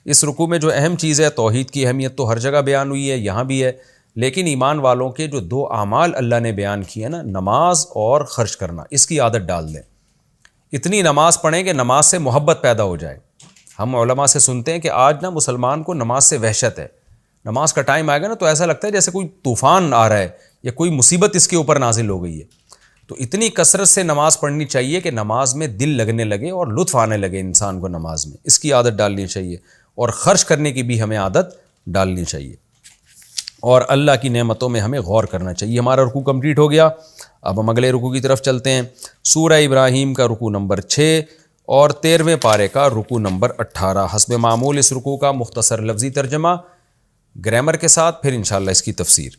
اس رکوع میں جو اہم چیز ہے, توحید کی اہمیت تو ہر جگہ بیان ہوئی ہے, یہاں بھی ہے, لیکن ایمان والوں کے جو دو اعمال اللہ نے بیان کیے نا, نماز اور خرچ کرنا, اس کی عادت ڈال دیں. اتنی نماز پڑھیں کہ نماز سے محبت پیدا ہو جائے. ہم علماء سے سنتے ہیں کہ آج نا مسلمان کو نماز سے وحشت ہے, نماز کا ٹائم آئے گا نا تو ایسا لگتا ہے جیسے کوئی طوفان آ رہا ہے یا کوئی مصیبت اس کے اوپر نازل ہو گئی ہے. تو اتنی کثرت سے نماز پڑھنی چاہیے کہ نماز میں دل لگنے لگے اور لطف آنے لگے انسان کو نماز میں, اس کی عادت ڈالنی چاہیے. اور خرچ کرنے کی بھی ہمیں عادت ڈالنی چاہیے, اور اللہ کی نعمتوں میں ہمیں غور کرنا چاہیے. ہمارا رکوع کمپلیٹ ہو گیا, اب ہم اگلے رکوع کی طرف چلتے ہیں. سورہ ابراہیم کا رکوع نمبر 6 اور 13ویں پارے کا رکوع نمبر 18. حسب معمول اس رکوع کا مختصر لفظی ترجمہ گرامر کے ساتھ, پھر انشاءاللہ اس کی تفسیر.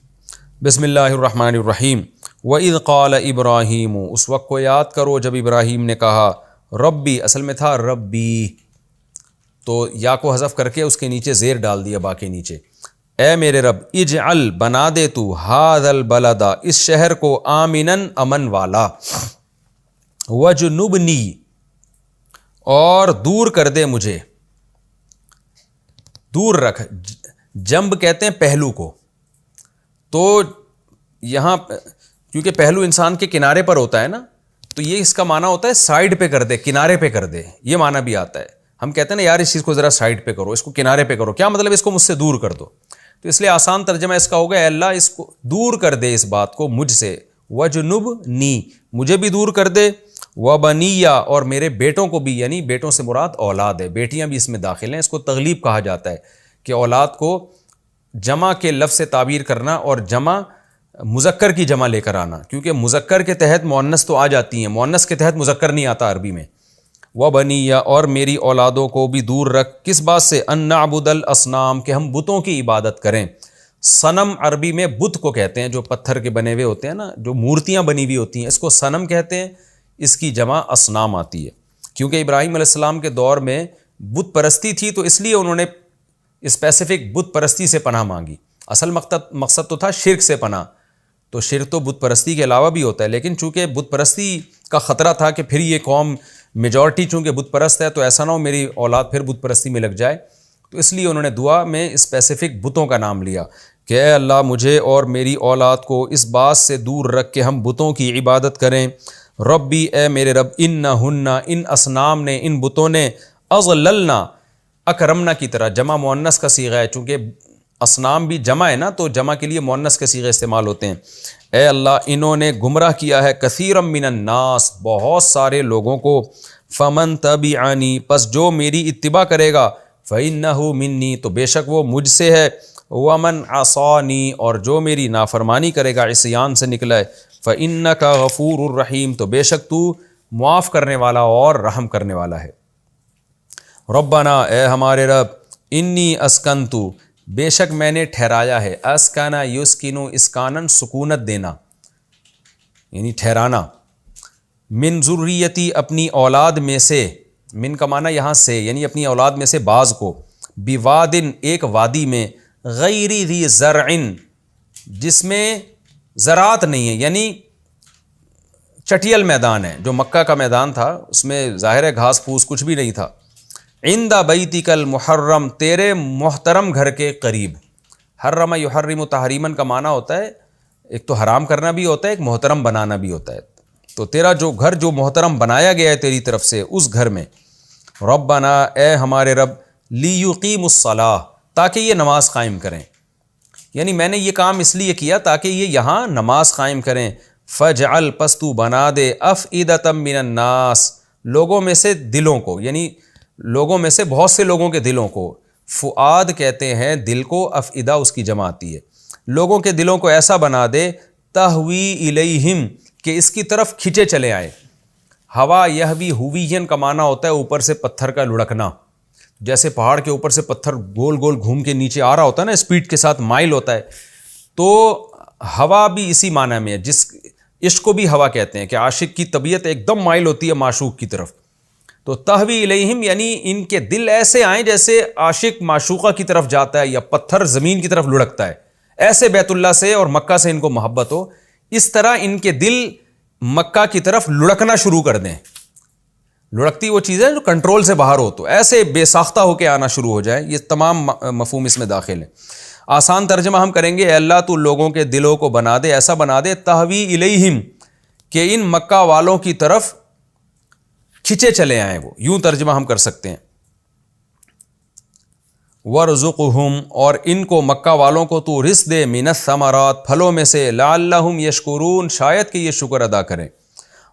بسم اللہ الرحمن الرحیم. وَإِذْ قَالَ إِبْرَاهِيمُ, اس وقت کو یاد کرو جب ابراہیم نے کہا, ربی, اصل میں تھا ربی, تو یا کو حذف کر کے اس کے نیچے زیر ڈال دیا با کے نیچے, اے میرے رب, اجعل, بنا دے تو, ھذا البلد, اس شہر کو, آمناً, امن والا, وجنبنی, اور دور کر دے مجھے, دور رکھ. جنب کہتے ہیں پہلو کو, تو یہاں کیونکہ پہلو انسان کے کنارے پر ہوتا ہے نا, تو یہ اس کا معنی ہوتا ہے سائیڈ پہ کر دے, کنارے پہ کر دے, یہ معنی بھی آتا ہے. ہم کہتے ہیں نا یار اس چیز کو ذرا سائیڈ پہ کرو, اس کو کنارے پہ کرو, کیا مطلب اس کو مجھ سے دور کر دو. تو اس لیے آسان ترجمہ اس کا ہوگا, اے اللہ اس کو دور کر دے, اس بات کو مجھ سے, وجنبنی, مجھے بھی دور کر دے, وبنیہ, اور میرے بیٹوں کو بھی, یعنی بیٹوں سے مراد اولاد ہے, بیٹیاں بھی اس میں داخل ہیں. اس کو تغلیب کہا جاتا ہے کہ اولاد کو جمع کے لفظ سے تعبیر کرنا اور جمع مذکر کی جمع لے کر آنا, کیونکہ مذکر کے تحت مؤنث تو آ جاتی ہیں, مؤنث کے تحت مذکر نہیں آتا عربی میں. وبنیہ, اور میری اولادوں کو بھی دور رکھ, کس بات سے, ان نعبد الاصنام, کہ ہم بتوں کی عبادت کریں. صنم عربی میں بت کو کہتے ہیں, جو پتھر کے بنے ہوئے ہوتے ہیں نا, جو مورتیاں بنی ہوئی ہوتی ہیں, اس کو صنم کہتے ہیں. اس کی جمع اصنام آتی ہے, کیونکہ ابراہیم علیہ السلام کے دور میں بت پرستی تھی, تو اس لیے انہوں نے اسپیسیفک بت پرستی سے پناہ مانگی. اصل مقصد تو تھا شرک سے پناہ, تو شرک تو بت پرستی کے علاوہ بھی ہوتا ہے, لیکن چونکہ بت پرستی کا خطرہ تھا کہ پھر یہ قوم میجورٹی چونکہ بت پرست ہے, تو ایسا نہ ہو میری اولاد پھر بت پرستی میں لگ جائے, تو اس لیے انہوں نے دعا میں اسپیسیفک بتوں کا نام لیا کہ اے اللہ مجھے اور میری اولاد کو اس بات سے دور رکھ کے ہم بتوں کی عبادت کریں. ربی, اے میرے رب, انہن, ان اصنام نے, ان بتوں نے, اضللنا, اکرمنا کی طرح, جمع مؤنث کا صیغہ ہے, چونکہ اصنام بھی جمع ہے نا، تو جمع کے لیے مؤنث کے صیغے استعمال ہوتے ہیں. اے اللہ انہوں نے گمراہ کیا ہے کثیرا من الناس، بہت سارے لوگوں کو. فمن تبعنی، پس جو میری اتباع کرے گا، فإنہ منی، تو بے شک وہ مجھ سے ہے. ومن عصانی، اور جو میری نافرمانی کرے گا، عصیان سے نکلا ہے، فإنک غفور الرحیم، تو بے شک تو معاف کرنے والا اور رحم کرنے والا ہے. ربنا، اے ہمارے رب، انی اسکنتو، بے شک میں نے ٹھہرایا ہے. اسکنا یسکنو، اسکانن سکونت دینا یعنی ٹھہرانا. من ذریتی، اپنی اولاد میں سے، من کا معنی یہاں سے یعنی اپنی اولاد میں سے بعض کو. بوادن، ایک وادی میں، غیر ذی زرع، جس میں زراعت نہیں ہے، یعنی چٹیل میدان ہے. جو مکہ کا میدان تھا اس میں ظاہر ہے گھاس پھوس کچھ بھی نہیں تھا. عند بیتک المحرم، تیرے محترم گھر کے قریب. حرم یحرم تحریما کا معنی ہوتا ہے ایک تو حرام کرنا بھی ہوتا ہے، ایک محترم بنانا بھی ہوتا ہے. تو تیرا جو گھر جو محترم بنایا گیا ہے تیری طرف سے، اس گھر میں. ربنا، اے ہمارے رب، لیقیموا الصلاۃ، تاکہ یہ نماز قائم کریں. یعنی میں نے یہ کام اس لیے کیا تاکہ یہ یہاں نماز قائم کریں. فجعل، پس تو بنا دے، افئدۃ من الناس، لوگوں میں سے دلوں کو، یعنی لوگوں میں سے بہت سے لوگوں کے دلوں کو. فؤاد کہتے ہیں دل کو، افئدہ اس کی جمع آتی ہے. لوگوں کے دلوں کو ایسا بنا دے، تہوی الیہم، کہ اس کی طرف کھچے چلے آئیں. ہوا یہوی، ہوویین کا معنی ہوتا ہے اوپر سے پتھر کا لڑکنا. جیسے پہاڑ کے اوپر سے پتھر گول گول گھوم کے نیچے آ رہا ہوتا ہے نا، اسپیڈ کے ساتھ مائل ہوتا ہے. تو ہوا بھی اسی معنی میں ہے. جس عشق کو بھی ہوا کہتے ہیں کہ عاشق کی طبیعت ایک دم مائل ہوتی ہے معشوق کی طرف. تو تہوی الیہم یعنی ان کے دل ایسے آئیں جیسے عاشق معشوقہ کی طرف جاتا ہے یا پتھر زمین کی طرف لڑکتا ہے. ایسے بیت اللہ سے اور مکہ سے ان کو محبت ہو، اس طرح ان کے دل مکہ کی طرف لڑکنا شروع کر دیں. لڑکتی وہ چیزیں جو کنٹرول سے باہر ہو، تو ایسے بے ساختہ ہو کے آنا شروع ہو جائیں. یہ تمام مفہوم اس میں داخل ہیں. آسان ترجمہ ہم کریں گے، اے اللہ تو لوگوں کے دلوں کو بنا دے، ایسا بنا دے، تہوی الیہم، کہ ان مکہ والوں کی طرف کھچے چلے آئیں. وہ یوں ترجمہ ہم کر سکتے ہیں. وَارْزُقْهُمْ، اور ان کو مکہ والوں کو تو رزق دے، مِنَ الثَّمَرَاتِ، پھلوں میں سے، لَعَلَّهُمْ يَشْكُرُونَ، شاید کہ یہ شکر ادا کریں.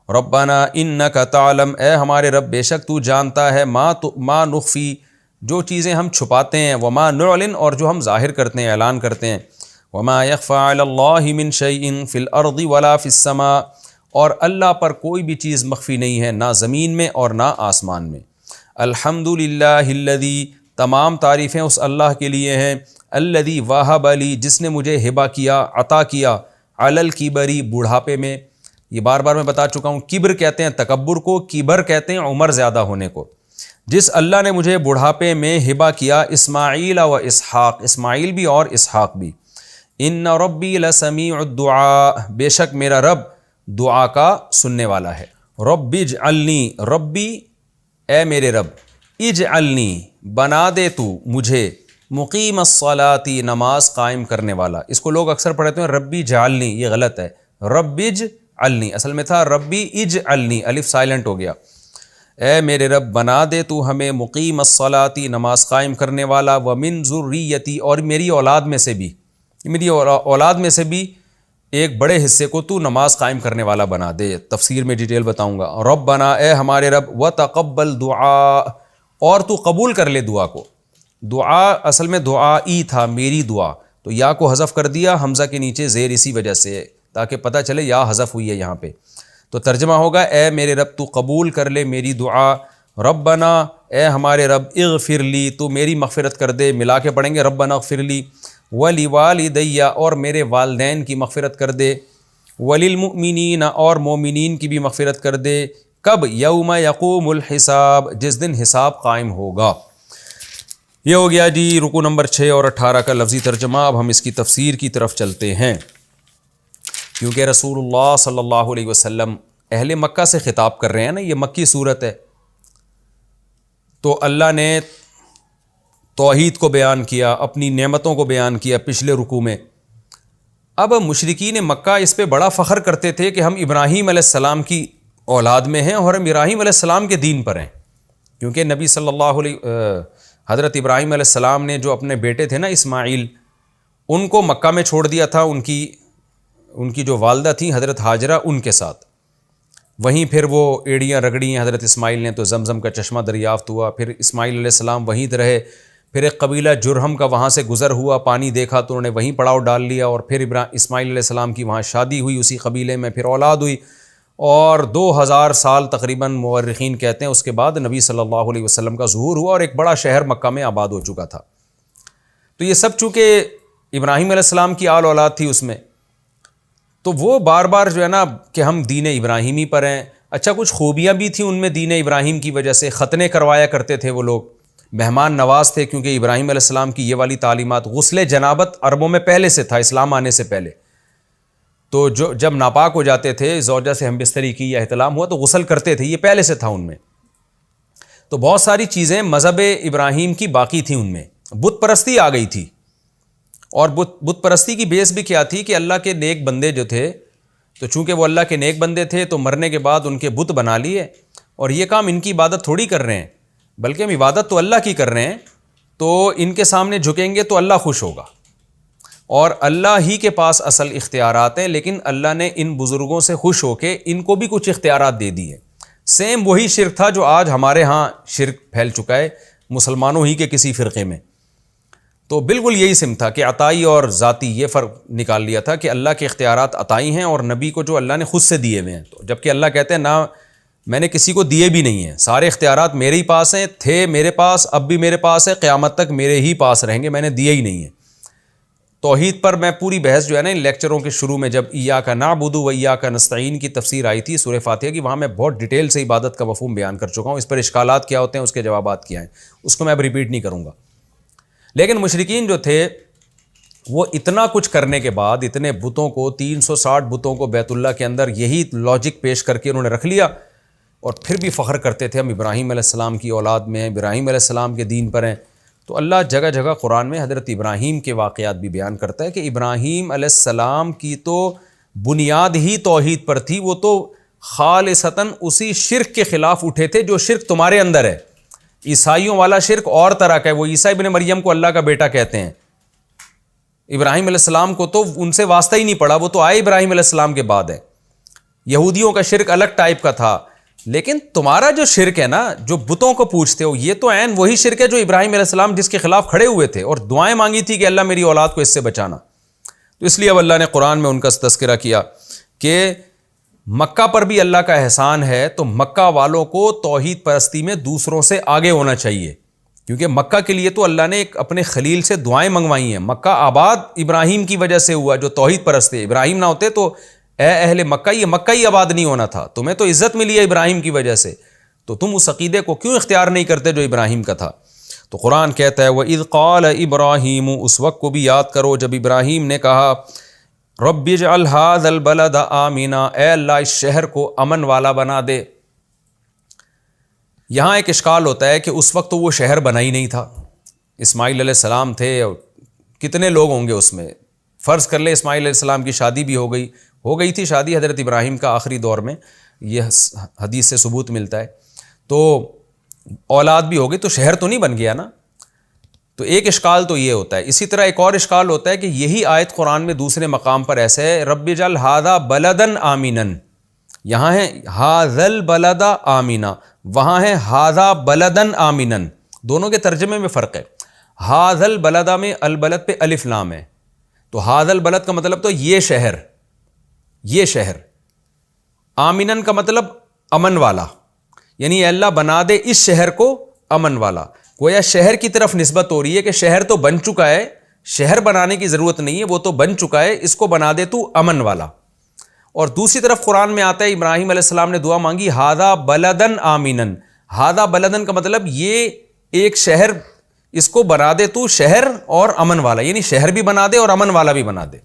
ربنا انک تعلم، اے ہمارے رب بے شک تو جانتا ہے، ما نخفی، جو چیزیں ہم چھپاتے ہیں، وما نعلن، اور جو ہم ظاہر کرتے ہیں، اعلان کرتے ہیں. وما يخفى علی اللہ من شیء فی الارض ولا فی السماء، اور اللہ پر کوئی بھی چیز مخفی نہیں ہے، نہ زمین میں اور نہ آسمان میں. الحمد للہ الذی، تمام تعریفیں اس اللہ کے لیے ہیں، الذی وہب لی، جس نے مجھے ہبہ کیا، عطا کیا، علی الکبری، بڑھاپے میں. یہ بار بار میں بتا چکا ہوں، کبر کہتے ہیں تکبر کو، کبر کہتے ہیں عمر زیادہ ہونے کو. جس اللہ نے مجھے بڑھاپے میں ہبہ کیا، اسماعیل و اسحاق، اسماعیل بھی اور اسحاق بھی. ان ربی لسمیع الدعاء، بے شک میرا رب دعا کا سننے والا ہے. رب اجعلنی، ربی اے میرے رب، اجعلنی بنا دے تو مجھے، مقیم الصلاۃ، نماز قائم کرنے والا. اس کو لوگ اکثر پڑھتے ہیں ربی جعلنی، یہ غلط ہے. رب اجعلنی اصل میں تھا ربی اجعلنی، الف سائلنٹ ہو گیا. اے میرے رب بنا دے تو ہمیں، مقیم الصلاۃ، نماز قائم کرنے والا، ومن ذریتی، اور میری اولاد میں سے بھی، میری اولاد میں سے بھی ایک بڑے حصے کو تو نماز قائم کرنے والا بنا دے. تفسیر میں ڈیٹیل بتاؤں گا. ربنا، اے ہمارے رب، وتقبل دعا، اور تو قبول کر لے دعا کو. دعا اصل میں دعائی تھا، میری دعا، تو یا کو حذف کر دیا حمزہ کے نیچے زیر، اسی وجہ سے تاکہ پتہ چلے یا حذف ہوئی ہے یہاں پہ. تو ترجمہ ہوگا، اے میرے رب تو قبول کر لے میری دعا. ربنا، اے ہمارے رب، اغفر لی، تو میری مغفرت کر دے. ملا کے پڑھیں گے، ربنا اغفر لی، ولوالدی، اور میرے والدین کی مغفرت کر دے، وللمؤمنین، اور مومنین کی بھی مغفرت کر دے. کب؟ یوم یقوم الحساب، جس دن حساب قائم ہوگا. یہ ہو گیا جی رکوع نمبر 6 اور 18 کا لفظی ترجمہ. اب ہم اس کی تفسیر کی طرف چلتے ہیں، کیونکہ رسول اللہ صلی اللہ علیہ وسلم اہل مکہ سے خطاب کر رہے ہیں نا، یہ مکی صورت ہے. تو اللہ نے توحید کو بیان کیا، اپنی نعمتوں کو بیان کیا پچھلے رکوع میں. اب مشرکین مکہ اس پہ بڑا فخر کرتے تھے کہ ہم ابراہیم علیہ السلام کی اولاد میں ہیں اور ہم ابراہیم علیہ السلام کے دین پر ہیں. کیونکہ نبی صلی اللہ علیہ حضرت ابراہیم علیہ السلام نے جو اپنے بیٹے تھے نا اسماعیل، ان کو مکہ میں چھوڑ دیا تھا، ان کی جو والدہ تھیں حضرت ہاجرہ ان کے ساتھ. وہیں پھر وہ ایڑیاں رگڑی ہیں حضرت اسماعیل نے تو زمزم کا چشمہ دریافت ہوا. پھر اسماعیل علیہ السلام وہیں رہے. پھر ایک قبیلہ جرہم کا وہاں سے گزر ہوا، پانی دیکھا تو انہوں نے وہیں پڑاؤ ڈال لیا، اور پھر اسماعیل علیہ السلام کی وہاں شادی ہوئی اسی قبیلے میں، پھر اولاد ہوئی، اور 2000 سال تقریباً مورخین کہتے ہیں اس کے بعد نبی صلی اللہ علیہ وسلم کا ظہور ہوا، اور ایک بڑا شہر مکہ میں آباد ہو چکا تھا. تو یہ سب چونکہ ابراہیم علیہ السلام کی آل اولاد تھی اس میں، تو وہ بار بار جو ہے نا کہ ہم دین ابراہیمی پر ہیں. اچھا کچھ خوبیاں بھی تھیں ان میں دین ابراہیم کی وجہ سے. ختنے کروایا کرتے تھے وہ لوگ، مہمان نواز تھے، کیونکہ ابراہیم علیہ السلام کی یہ والی تعلیمات. غسل جنابت عربوں میں پہلے سے تھا، اسلام آنے سے پہلے. تو جب ناپاک ہو جاتے تھے، زوجہ سے ہم بستری کی یا احتلام ہوا تو غسل کرتے تھے، یہ پہلے سے تھا ان میں. تو بہت ساری چیزیں مذہب ابراہیم کی باقی تھیں ان میں. بت پرستی آ گئی تھی، اور بت پرستی کی بیس بھی کیا تھی کہ اللہ کے نیک بندے جو تھے، تو چونکہ وہ اللہ کے نیک بندے تھے تو مرنے کے بعد ان کے بت بنا لیے، اور یہ کام ان کی عبادت تھوڑی کر رہے ہیں، بلکہ ہم عبادت تو اللہ کی کر رہے ہیں، تو ان کے سامنے جھکیں گے تو اللہ خوش ہوگا، اور اللہ ہی کے پاس اصل اختیارات ہیں. لیکن اللہ نے ان بزرگوں سے خوش ہو کے ان کو بھی کچھ اختیارات دے دیے. سیم وہی شرک تھا جو آج ہمارے ہاں شرک پھیل چکا ہے مسلمانوں ہی کے کسی فرقے میں. تو بالکل یہی سم تھا کہ عطائی اور ذاتی، یہ فرق نکال لیا تھا کہ اللہ کے اختیارات عطائی ہیں اور نبی کو جو اللہ نے خود سے دیے ہوئے ہیں. تو جبکہ اللہ کہتے ہیں نہ میں نے کسی کو دیے بھی نہیں ہیں، سارے اختیارات میرے ہی پاس ہیں، تھے میرے پاس، اب بھی میرے پاس ہے، قیامت تک میرے ہی پاس رہیں گے، میں نے دیے ہی نہیں ہیں. توحید پر میں پوری بحث جو ہے نا ان لیکچروں کے شروع میں جب ایاک نعبد و ایاک نستعین کی تفسیر آئی تھی سورہ فاتحہ کی، وہاں میں بہت ڈیٹیل سے عبادت کا مفہوم بیان کر چکا ہوں. اس پر اشکالات کیا ہوتے ہیں، اس کے جوابات کیا ہیں، اس کو میں اب ریپیٹ نہیں کروں گا. لیکن مشرکین جو تھے وہ اتنا کچھ کرنے کے بعد، اتنے بتوں کو، 360 بتوں کو بیت اللہ کے اندر یہی لاجک پیش کر کے انہوں نے رکھ لیا، اور پھر بھی فخر کرتے تھے ہم ابراہیم علیہ السلام کی اولاد میں ہیں، ابراہیم علیہ السلام کے دین پر ہیں. تو اللہ جگہ جگہ قرآن میں حضرت ابراہیم کے واقعات بھی بیان کرتا ہے کہ ابراہیم علیہ السلام کی تو بنیاد ہی توحید پر تھی. وہ تو خالصتاً اسی شرک کے خلاف اٹھے تھے جو شرک تمہارے اندر ہے. عیسائیوں والا شرک اور طرح کا ہے، وہ عیسیٰ ابن مریم کو اللہ کا بیٹا کہتے ہیں. ابراہیم علیہ السلام کو تو ان سے واسطہ ہی نہیں پڑا، وہ تو آئے ابراہیم علیہ السلام کے بعد ہے. یہودیوں کا شرک الگ ٹائپ کا تھا، لیکن تمہارا جو شرک ہے نا، جو بتوں کو پوچھتے ہو، یہ تو عین وہی شرک ہے جو ابراہیم علیہ السلام جس کے خلاف کھڑے ہوئے تھے اور دعائیں مانگی تھی کہ اللہ میری اولاد کو اس سے بچانا. تو اس لیے اب اللہ نے قرآن میں ان کا تذکرہ کیا کہ مکہ پر بھی اللہ کا احسان ہے، تو مکہ والوں کو توحید پرستی میں دوسروں سے آگے ہونا چاہیے، کیونکہ مکہ کے لیے تو اللہ نے ایک اپنے خلیل سے دعائیں منگوائی ہیں. مکہ آباد ابراہیم کی وجہ سے ہوا جو توحید پرست تھے. ابراہیم نہ ہوتے تو اے اہل مکہ، یہ مکہ ہی آباد نہیں ہونا تھا. تمہیں تو عزت ملی ہے ابراہیم کی وجہ سے، تو تم اس عقیدے کو کیوں اختیار نہیں کرتے جو ابراہیم کا تھا؟ تو قرآن کہتا ہے وَإِذْ قَالَ إِبْرَاهِيمُ، اس وقت کو بھی یاد کرو جب ابراہیم نے کہا رب اجعل هذا البلد آمنا، اے اللہ اس شہر کو امن والا بنا دے. یہاں ایک اشکال ہوتا ہے کہ اس وقت تو وہ شہر بنا ہی نہیں تھا. اسماعیل علیہ السلام تھے، اور کتنے لوگ ہوں گے اس میں؟ فرض کر لے اسماعیل علیہ السلام کی شادی بھی ہو گئی تھی شادی حضرت ابراہیم کا آخری دور میں، یہ حدیث سے ثبوت ملتا ہے. تو اولاد بھی ہو گئی، تو شہر تو نہیں بن گیا نا. تو ایک اشکال تو یہ ہوتا ہے. اسی طرح ایک اور اشکال ہوتا ہے کہ یہی آیت قرآن میں دوسرے مقام پر ایسے ہے رب اجعل ھذا بلدا آمنا، یہاں ہے ھذا البلد آمنا، وہاں ہے ھذا بلدا آمنا. دونوں کے ترجمے میں فرق ہے. ھذا البلد میں البلد پہ الف لام ہے، تو ھذا البلد کا مطلب تو یہ شہر، آمنن کا مطلب امن والا، یعنی اے اللہ بنا دے اس شہر کو امن والا. گویا شہر کی طرف نسبت ہو رہی ہے کہ شہر تو بن چکا ہے، شہر بنانے کی ضرورت نہیں ہے، وہ تو بن چکا ہے، اس کو بنا دے تو امن والا. اور دوسری طرف قرآن میں آتا ہے ابراہیم علیہ السلام نے دعا مانگی ھذا بلدن آمنن. ھذا بلدن کا مطلب یہ ایک شہر، اس کو بنا دے تو شہر اور امن والا، یعنی شہر بھی بنا دے اور امن والا بھی بنا دے.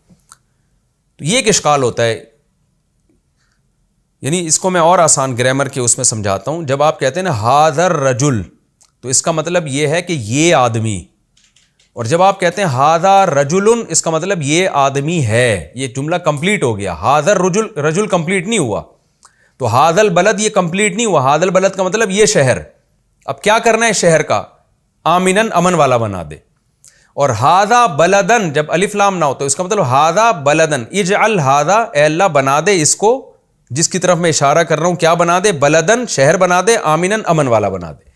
تو یہ ایک اشکال ہوتا ہے. یعنی اس کو میں اور آسان گرامر کے اس میں سمجھاتا ہوں. جب آپ کہتے ہیں نا ھذا الرجل، تو اس کا مطلب یہ ہے کہ یہ آدمی، اور جب آپ کہتے ہیں ھذا رجل، اس کا مطلب یہ آدمی ہے. یہ جملہ کمپلیٹ ہو گیا. ھذا الرجل، رجل کمپلیٹ نہیں ہوا، تو ھذا البلد یہ کمپلیٹ نہیں ہوا. ھذا البلد کا مطلب یہ شہر. اب کیا کرنا ہے شہر کا؟ آمنن، امن والا بنا دے. اور ہاذا بلدن جب الف لام نہ ہو تو اس کا مطلب ہاذا بلدن، اجعل ہاذا، اے اللہ بنا دے اس کو، جس کی طرف میں اشارہ کر رہا ہوں، کیا بنا دے؟ بلدن، شہر بنا دے، آمنن، امن والا بنا دے۔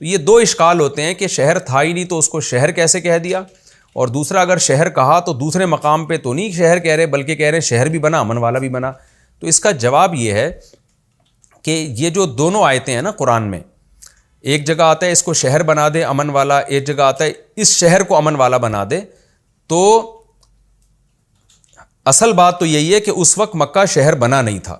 تو یہ دو اشکال ہوتے ہیں کہ شہر تھا ہی نہیں تو اس کو شہر کیسے کہہ دیا، اور دوسرا اگر شہر کہا تو دوسرے مقام پہ تو نہیں شہر کہہ رہے بلکہ کہہ رہے ہیں شہر بھی بنا، امن والا بھی بنا۔ تو اس کا جواب یہ ہے کہ یہ جو دونوں آیتیں ہیں نا قرآن میں، ایک جگہ آتا ہے اس کو شہر بنا دے امن والا، ایک جگہ آتا ہے اس شہر کو امن والا بنا دے، تو اصل بات تو یہی ہے کہ اس وقت مکہ شہر بنا نہیں تھا۔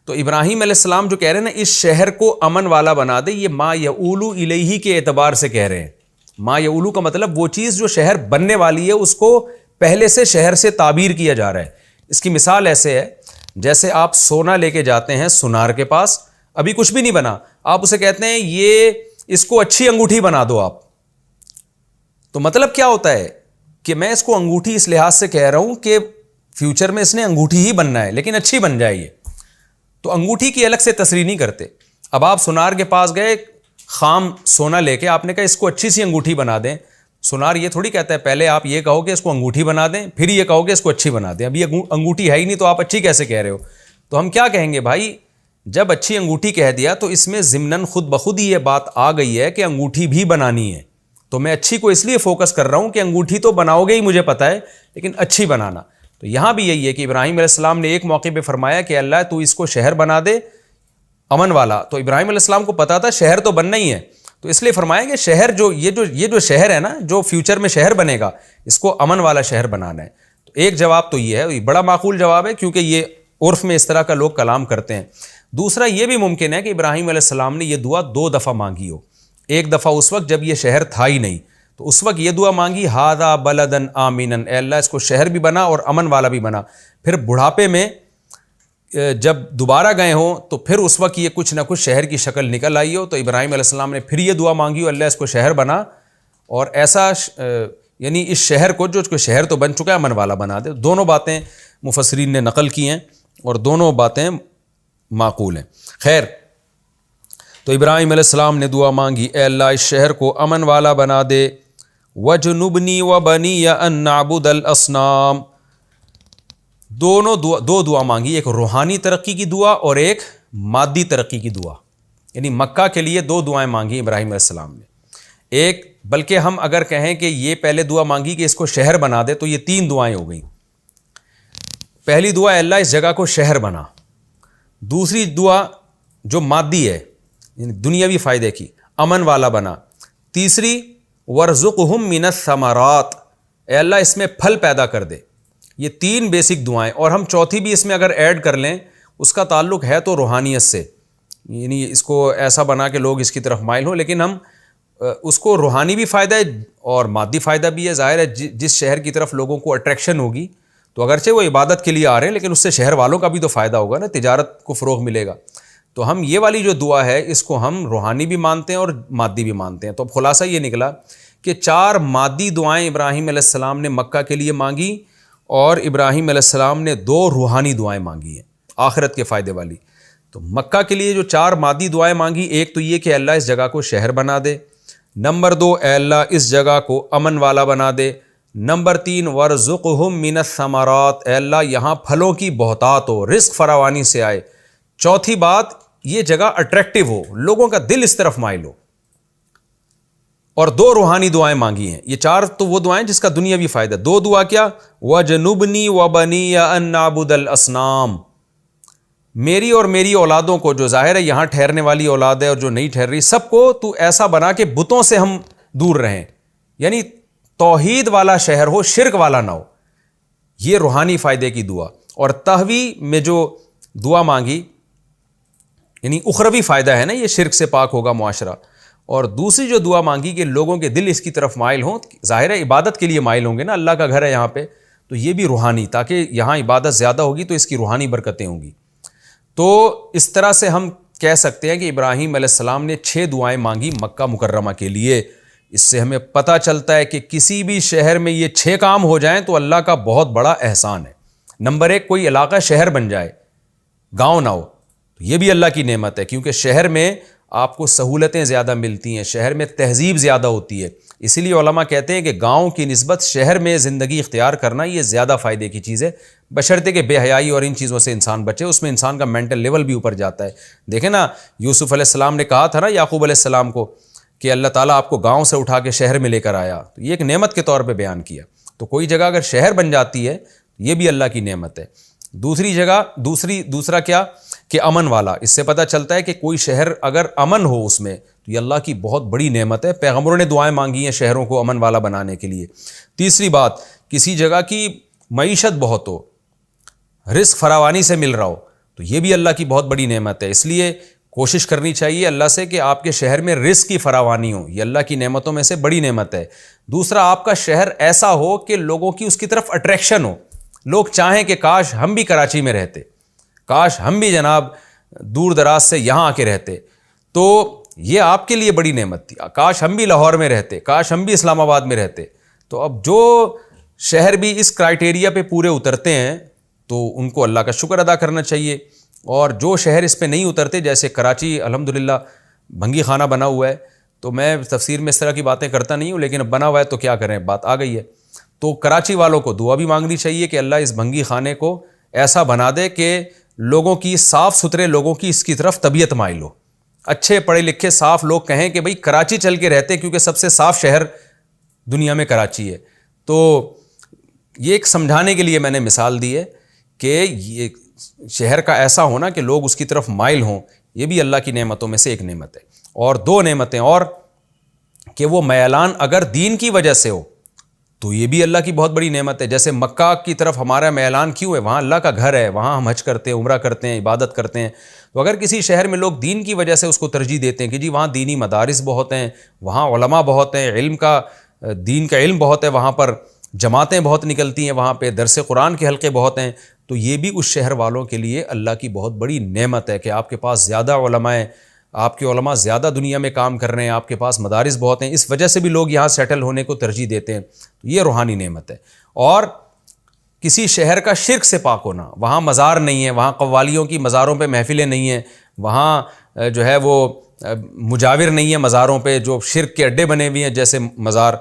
تو ابراہیم علیہ السلام جو کہہ رہے ہیں نا اس شہر کو امن والا بنا دے، یہ ما یعولو الیہ کے اعتبار سے کہہ رہے ہیں۔ ما یعولو کا مطلب وہ چیز جو شہر بننے والی ہے اس کو پہلے سے شہر سے تعبیر کیا جا رہا ہے۔ اس کی مثال ایسے ہے جیسے آپ سونا لے کے جاتے ہیں سونار کے پاس، ابھی کچھ بھی نہیں بنا، آپ اسے کہتے ہیں یہ اس کو اچھی انگوٹھی بنا دو آپ، تو مطلب کیا ہوتا ہے کہ میں اس کو انگوٹھی اس لحاظ سے کہہ رہا ہوں کہ فیوچر میں اس نے انگوٹھی ہی بننا ہے لیکن اچھی بن جائے۔ یہ تو انگوٹھی کی الگ سے تصریح نہیں کرتے۔ اب آپ سونار کے پاس گئے خام سونا لے کے، آپ نے کہا اس کو اچھی سی انگوٹھی بنا دیں، سونار یہ تھوڑی کہتا ہے پہلے آپ یہ کہو کہ اس کو انگوٹھی بنا دیں پھر یہ کہو کہ اس کو اچھی بنا دیں، اب یہ انگوٹھی ہے ہی نہیں تو آپ اچھی کیسے کہہ رہے ہو؟ تو ہم کیا کہیں گے بھائی، جب اچھی انگوٹھی کہہ دیا تو اس میں ضمناً خود بخود ہی یہ بات آ گئی ہے کہ انگوٹھی بھی بنانی ہے، تو میں اچھی کو اس لیے فوکس کر رہا ہوں کہ انگوٹھی تو بناؤ گے ہی مجھے پتہ ہے لیکن اچھی بنانا۔ تو یہاں بھی یہی ہے کہ ابراہیم علیہ السلام نے ایک موقع پہ فرمایا کہ اللہ تو اس کو شہر بنا دے امن والا، تو ابراہیم علیہ السلام کو پتا تھا شہر تو بننا ہی ہے، تو اس لیے فرمایا کہ شہر جو یہ جو شہر ہے نا جو فیوچر میں شہر بنے گا اس کو امن والا شہر بنانا ہے۔ تو ایک جواب تو یہ ہے، یہ بڑا معقول جواب ہے کیونکہ یہ عرف میں اس طرح کا لوگ کلام کرتے ہیں۔ دوسرا یہ بھی ممکن ہے کہ ابراہیم علیہ السلام نے یہ دعا 2 دفعہ مانگی ہو، ایک دفعہ اس وقت جب یہ شہر تھا ہی نہیں تو اس وقت یہ دعا مانگی ہاذا بلدن آمنن، اے اللہ اس کو شہر بھی بنا اور امن والا بھی بنا، پھر بڑھاپے میں جب دوبارہ گئے ہوں تو پھر اس وقت یہ کچھ نہ کچھ شہر کی شکل نکل آئی ہو، تو ابراہیم علیہ السلام نے پھر یہ دعا مانگی ہو اللہ اس کو شہر بنا، اور ایسا یعنی اس شہر کو جو شہر تو بن چکا ہے امن والا بنا دے۔ دونوں باتیں مفسرین نے نقل کی ہیں اور دونوں باتیں معقول ہیں۔ خیر، تو ابراہیم علیہ السلام نے دعا مانگی اے اللہ اس شہر کو امن والا بنا دے، وَجْنُبْنِي وَبَنِيَّ أَن نَّعْبُدَ الْأَصْنَامَ، دو دعا مانگی، ایک روحانی ترقی کی دعا اور ایک مادی ترقی کی دعا، یعنی مکہ کے لیے 2 دعائیں مانگی ابراہیم علیہ السلام نے۔ ایک بلکہ ہم اگر کہیں کہ یہ پہلے دعا مانگی کہ اس کو شہر بنا دے تو یہ 3 دعائیں ہو گئیں۔ پہلی دعا اللہ اس جگہ کو شہر بنا، دوسری دعا جو مادی ہے یعنی دنیاوی فائدے کی امن والا بنا، تیسری وَارْزُقْهُم مِّنَ الثَّمَرَاتِ، اے اللہ اس میں پھل پیدا کر دے۔ یہ 3 بیسک دعائیں، اور ہم چوتھی بھی اس میں اگر ایڈ کر لیں اس کا تعلق ہے تو روحانیت سے، یعنی اس کو ایسا بنا کہ لوگ اس کی طرف مائل ہوں، لیکن ہم اس کو روحانی بھی فائدہ ہے اور مادی فائدہ بھی ہے۔ ظاہر ہے جس شہر کی طرف لوگوں کو اٹریکشن ہوگی تو اگرچہ وہ عبادت کے لیے آ رہے ہیں لیکن اس سے شہر والوں کا بھی تو فائدہ ہوگا نا، تجارت کو فروغ ملے گا۔ تو ہم یہ والی جو دعا ہے اس کو ہم روحانی بھی مانتے ہیں اور مادی بھی مانتے ہیں۔ تو اب خلاصہ یہ نکلا کہ 4 مادی دعائیں ابراہیم علیہ السلام نے مکہ کے لیے مانگی اور ابراہیم علیہ السلام نے 2 روحانی دعائیں مانگی ہیں آخرت کے فائدے والی۔ تو مکہ کے لیے جو 4 مادی دعائیں مانگی، ایک تو یہ کہ اللہ اس جگہ کو شہر بنا دے، نمبر 2 اے اللہ اس جگہ کو امن والا بنا دے، نمبر 3 وَارْزُقْهُم مِّنَ الثَّمَرَاتِ، اے اللہ یہاں پھلوں کی بہتات ہو، رزق فراوانی سے آئے، چوتھی بات یہ جگہ اٹریکٹیو ہو، لوگوں کا دل اس طرف مائل ہو، اور 2 روحانی دعائیں مانگی ہیں۔ یہ 4 تو وہ دعائیں جس کا دنیاوی فائدہ، 2 دعا کیا وَجْنُبْنِي وَبَنِيَّ أَن نَّعْبُدَ الْأَصْنَامَ، میری اور میری اولادوں کو، جو ظاہر ہے یہاں ٹھہرنے والی اولاد ہے اور جو نہیں ٹھہر رہی، سب کو تو ایسا بنا کہ بتوں سے ہم دور رہیں، یعنی توحید والا شہر ہو، شرک والا نہ ہو۔ یہ روحانی فائدے کی دعا۔ اور تہوی میں جو دعا مانگی یعنی اخروی فائدہ ہے نا، یہ شرک سے پاک ہوگا معاشرہ، اور دوسری جو دعا مانگی کہ لوگوں کے دل اس کی طرف مائل ہوں، ظاہر ہے عبادت کے لیے مائل ہوں گے نا، اللہ کا گھر ہے یہاں پہ، تو یہ بھی روحانی، تاکہ یہاں عبادت زیادہ ہوگی تو اس کی روحانی برکتیں ہوں گی۔ تو اس طرح سے ہم کہہ سکتے ہیں کہ ابراہیم علیہ السلام نے 6 دعائیں مانگی مکہ مکرمہ کے لیے۔ اس سے ہمیں پتہ چلتا ہے کہ کسی بھی شہر میں یہ 6 کام ہو جائیں تو اللہ کا بہت بڑا احسان ہے۔ نمبر 1، کوئی علاقہ شہر بن جائے، گاؤں نہ ہو، تو یہ بھی اللہ کی نعمت ہے، کیونکہ شہر میں آپ کو سہولتیں زیادہ ملتی ہیں، شہر میں تہذیب زیادہ ہوتی ہے، اسی لیے علماء کہتے ہیں کہ گاؤں کی نسبت شہر میں زندگی اختیار کرنا یہ زیادہ فائدے کی چیز ہے، بشرطے کہ بے حیائی اور ان چیزوں سے انسان بچے، اس میں انسان کا مینٹل لیول بھی اوپر جاتا ہے۔ دیکھیں نا، یوسف علیہ السلام نے کہا تھا نا یعقوب علیہ السلام کو کہ اللہ تعالیٰ آپ کو گاؤں سے اٹھا کے شہر میں لے کر آیا، تو یہ ایک نعمت کے طور پہ بیان کیا۔ تو کوئی جگہ اگر شہر بن جاتی ہے یہ بھی اللہ کی نعمت ہے۔ دوسری جگہ دوسرا کیا کہ امن والا، اس سے پتہ چلتا ہے کہ کوئی شہر اگر امن ہو اس میں تو یہ اللہ کی بہت بڑی نعمت ہے۔ پیغمبروں نے دعائیں مانگی ہیں شہروں کو امن والا بنانے کے لیے۔ تیسری بات، کسی جگہ کی معیشت بہت ہو، رزق فراوانی سے مل رہا ہو، تو یہ بھی اللہ کی بہت بڑی نعمت ہے۔ اس لیے کوشش کرنی چاہیے اللہ سے کہ آپ کے شہر میں رزق کی فراوانی ہو، یہ اللہ کی نعمتوں میں سے بڑی نعمت ہے۔ دوسرا، آپ کا شہر ایسا ہو کہ لوگوں کی اس کی طرف اٹریکشن ہو، لوگ چاہیں کہ کاش ہم بھی کراچی میں رہتے، کاش ہم بھی جناب دور دراز سے یہاں آ کے رہتے، تو یہ آپ کے لیے بڑی نعمت تھی۔ کاش ہم بھی لاہور میں رہتے، کاش ہم بھی اسلام آباد میں رہتے۔ تو اب جو شہر بھی اس کرائٹیریا پہ پورے اترتے ہیں تو ان کو اللہ کا شکر ادا کرنا چاہیے، اور جو شہر اس پہ نہیں اترتے، جیسے کراچی الحمدللہ بھنگی خانہ بنا ہوا ہے، تو میں تفسیر میں اس طرح کی باتیں کرتا نہیں ہوں، لیکن اب بنا ہوا ہے تو کیا کریں، بات آ گئی ہے۔ تو کراچی والوں کو دعا بھی مانگنی چاہیے کہ اللہ اس بھنگی خانے کو ایسا بنا دے کہ لوگوں کی، صاف ستھرے لوگوں کی اس کی طرف طبیعت مائل ہو، اچھے پڑھے لکھے صاف لوگ کہیں کہ بھئی کراچی چل کے رہتے، کیونکہ سب سے صاف شہر دنیا میں کراچی ہے۔ تو یہ ایک سمجھانے کے لیے میں نے مثال دی ہے کہ یہ شہر کا ایسا ہونا کہ لوگ اس کی طرف مائل ہوں، یہ بھی اللہ کی نعمتوں میں سے ایک نعمت ہے۔ اور دو نعمتیں اور، کہ وہ میلان اگر دین کی وجہ سے ہو تو یہ بھی اللہ کی بہت بڑی نعمت ہے۔ جیسے مکہ کی طرف ہمارا میلان کیوں ہے؟ وہاں اللہ کا گھر ہے، وہاں ہم حج کرتے ہیں، عمرہ کرتے ہیں، عبادت کرتے ہیں۔ تو اگر کسی شہر میں لوگ دین کی وجہ سے اس کو ترجیح دیتے ہیں کہ جی وہاں دینی مدارس بہت ہیں، وہاں علماء بہت ہیں، دین کا علم بہت ہے، وہاں پر جماعتیں بہت نکلتی ہیں، وہاں پہ درس قرآن کے حلقے بہت ہیں، تو یہ بھی اس شہر والوں کے لیے اللہ کی بہت بڑی نعمت ہے کہ آپ کے پاس زیادہ علماء ہیں، آپ کے علماء زیادہ دنیا میں کام کر رہے ہیں، آپ کے پاس مدارس بہت ہیں، اس وجہ سے بھی لوگ یہاں سیٹل ہونے کو ترجیح دیتے ہیں۔ تو یہ روحانی نعمت ہے۔ اور کسی شہر کا شرک سے پاک ہونا، وہاں مزار نہیں ہے، وہاں قوالیوں کی مزاروں پہ محفلیں نہیں ہیں، وہاں جو ہے وہ مجاور نہیں ہے مزاروں پہ جو شرک کے اڈے بنے ہوئے ہیں جیسے مزار،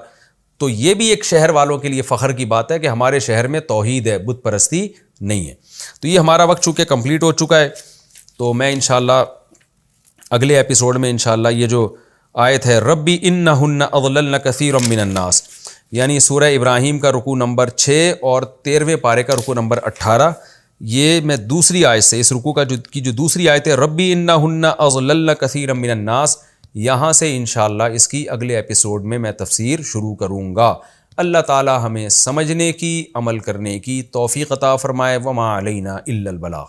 تو یہ بھی ایک شہر والوں کے لیے فخر کی بات ہے کہ ہمارے شہر میں توحید ہے، بت پرستی نہیں ہے۔ تو یہ ہمارا وقت چونکہ کمپلیٹ ہو چکا ہے، تو میں انشاءاللہ اگلے ایپیسوڈ میں انشاءاللہ یہ جو آیت ہے ربی انہن اضللن کثیرا من الناس، یعنی سورہ ابراہیم کا رکوع نمبر 6 اور 13ویں پارے کا رکوع نمبر 18، یہ میں دوسری آیت سے، اس رکوع کی جو دوسری آیت ہے ربی انہن اضللن کثیرا من الناس، یہاں سے انشاءاللہ اس کی اگلے ایپیسوڈ میں میں تفسیر شروع کروں گا۔ اللہ تعالی ہمیں سمجھنے کی، عمل کرنے کی توفیق عطا فرمائے۔ وما علینا الا البلاغ۔